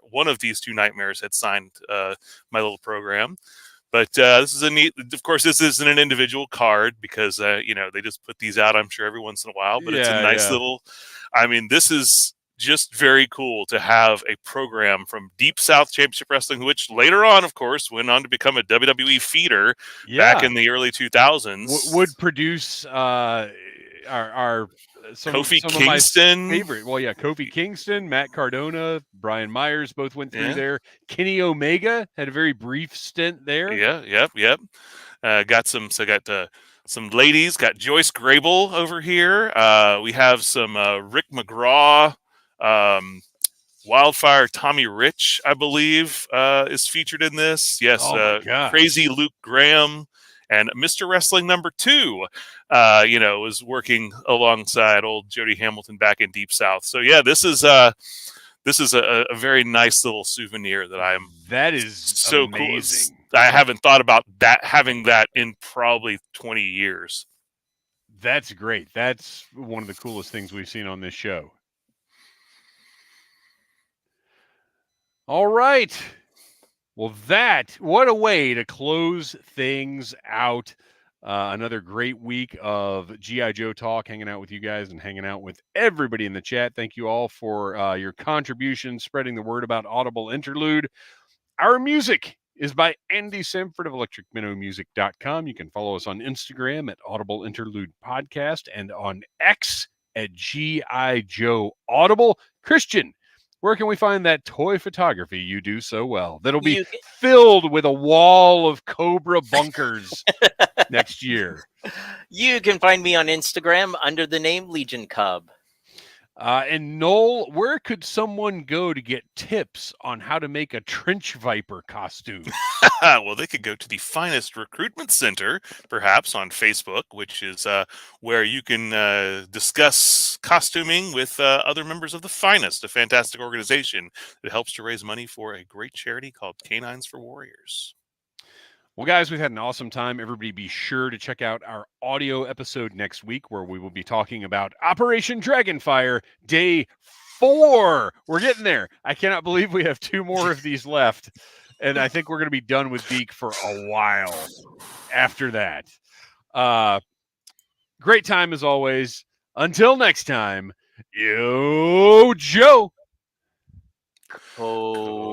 One of these two Nightmares had signed my little program. But this is a neat. Of course, this isn't an individual card, because they just put these out, I'm sure, every once in a while. But it's a nice little. I mean, this is just very cool to have a program from Deep South Championship Wrestling, which later on, of course, went on to become a WWE feeder back in the early 2000s. Would produce our Kofi Kingston. Favorite. Well, Kofi Kingston, Matt Cardona, Brian Myers both went through there. Kenny Omega had a very brief stint there. Yep. Got some ladies. Got Joyce Grable over here. We have some Rick McGraw. Wildfire Tommy Rich, I believe, is featured in this. Yes, Crazy Luke Graham and Mr. Wrestling number 2, was working alongside old Jody Hamilton back in Deep South. So this is a very nice little souvenir that is so amazing. Cool. I haven't thought about having that in probably 20 years. That's great. That's one of the coolest things we've seen on this show. All right. Well, what a way to close things out. Another great week of G.I. Joe talk, hanging out with you guys and hanging out with everybody in the chat. Thank you all for your contributions, spreading the word about Audible Interlude. Our music is by Andy Simford of electricminnowmusic.com. You can follow us on Instagram at Audible Interlude Podcast and on X at G.I. Joe Audible. Kristian, where can we find that toy photography you do so well? That'll be filled with a wall of Cobra bunkers next year. You can find me on Instagram under the name Legion Cub. And Noel, where could someone go to get tips on how to make a trench viper costume? Well, they could go to the Finest Recruitment Center, perhaps on Facebook, which is where you can discuss costuming with other members of the Finest, a fantastic organization that helps to raise money for a great charity called Canines for Warriors. Well, guys, we've had an awesome time. Everybody be sure to check out our audio episode next week, where we will be talking about Operation Dragonfire Day 4. We're getting there. I cannot believe we have 2 more of these left. And I think we're going to be done with Beak for a while after that. Great time as always. Until next time, yo, Joe. Cobra.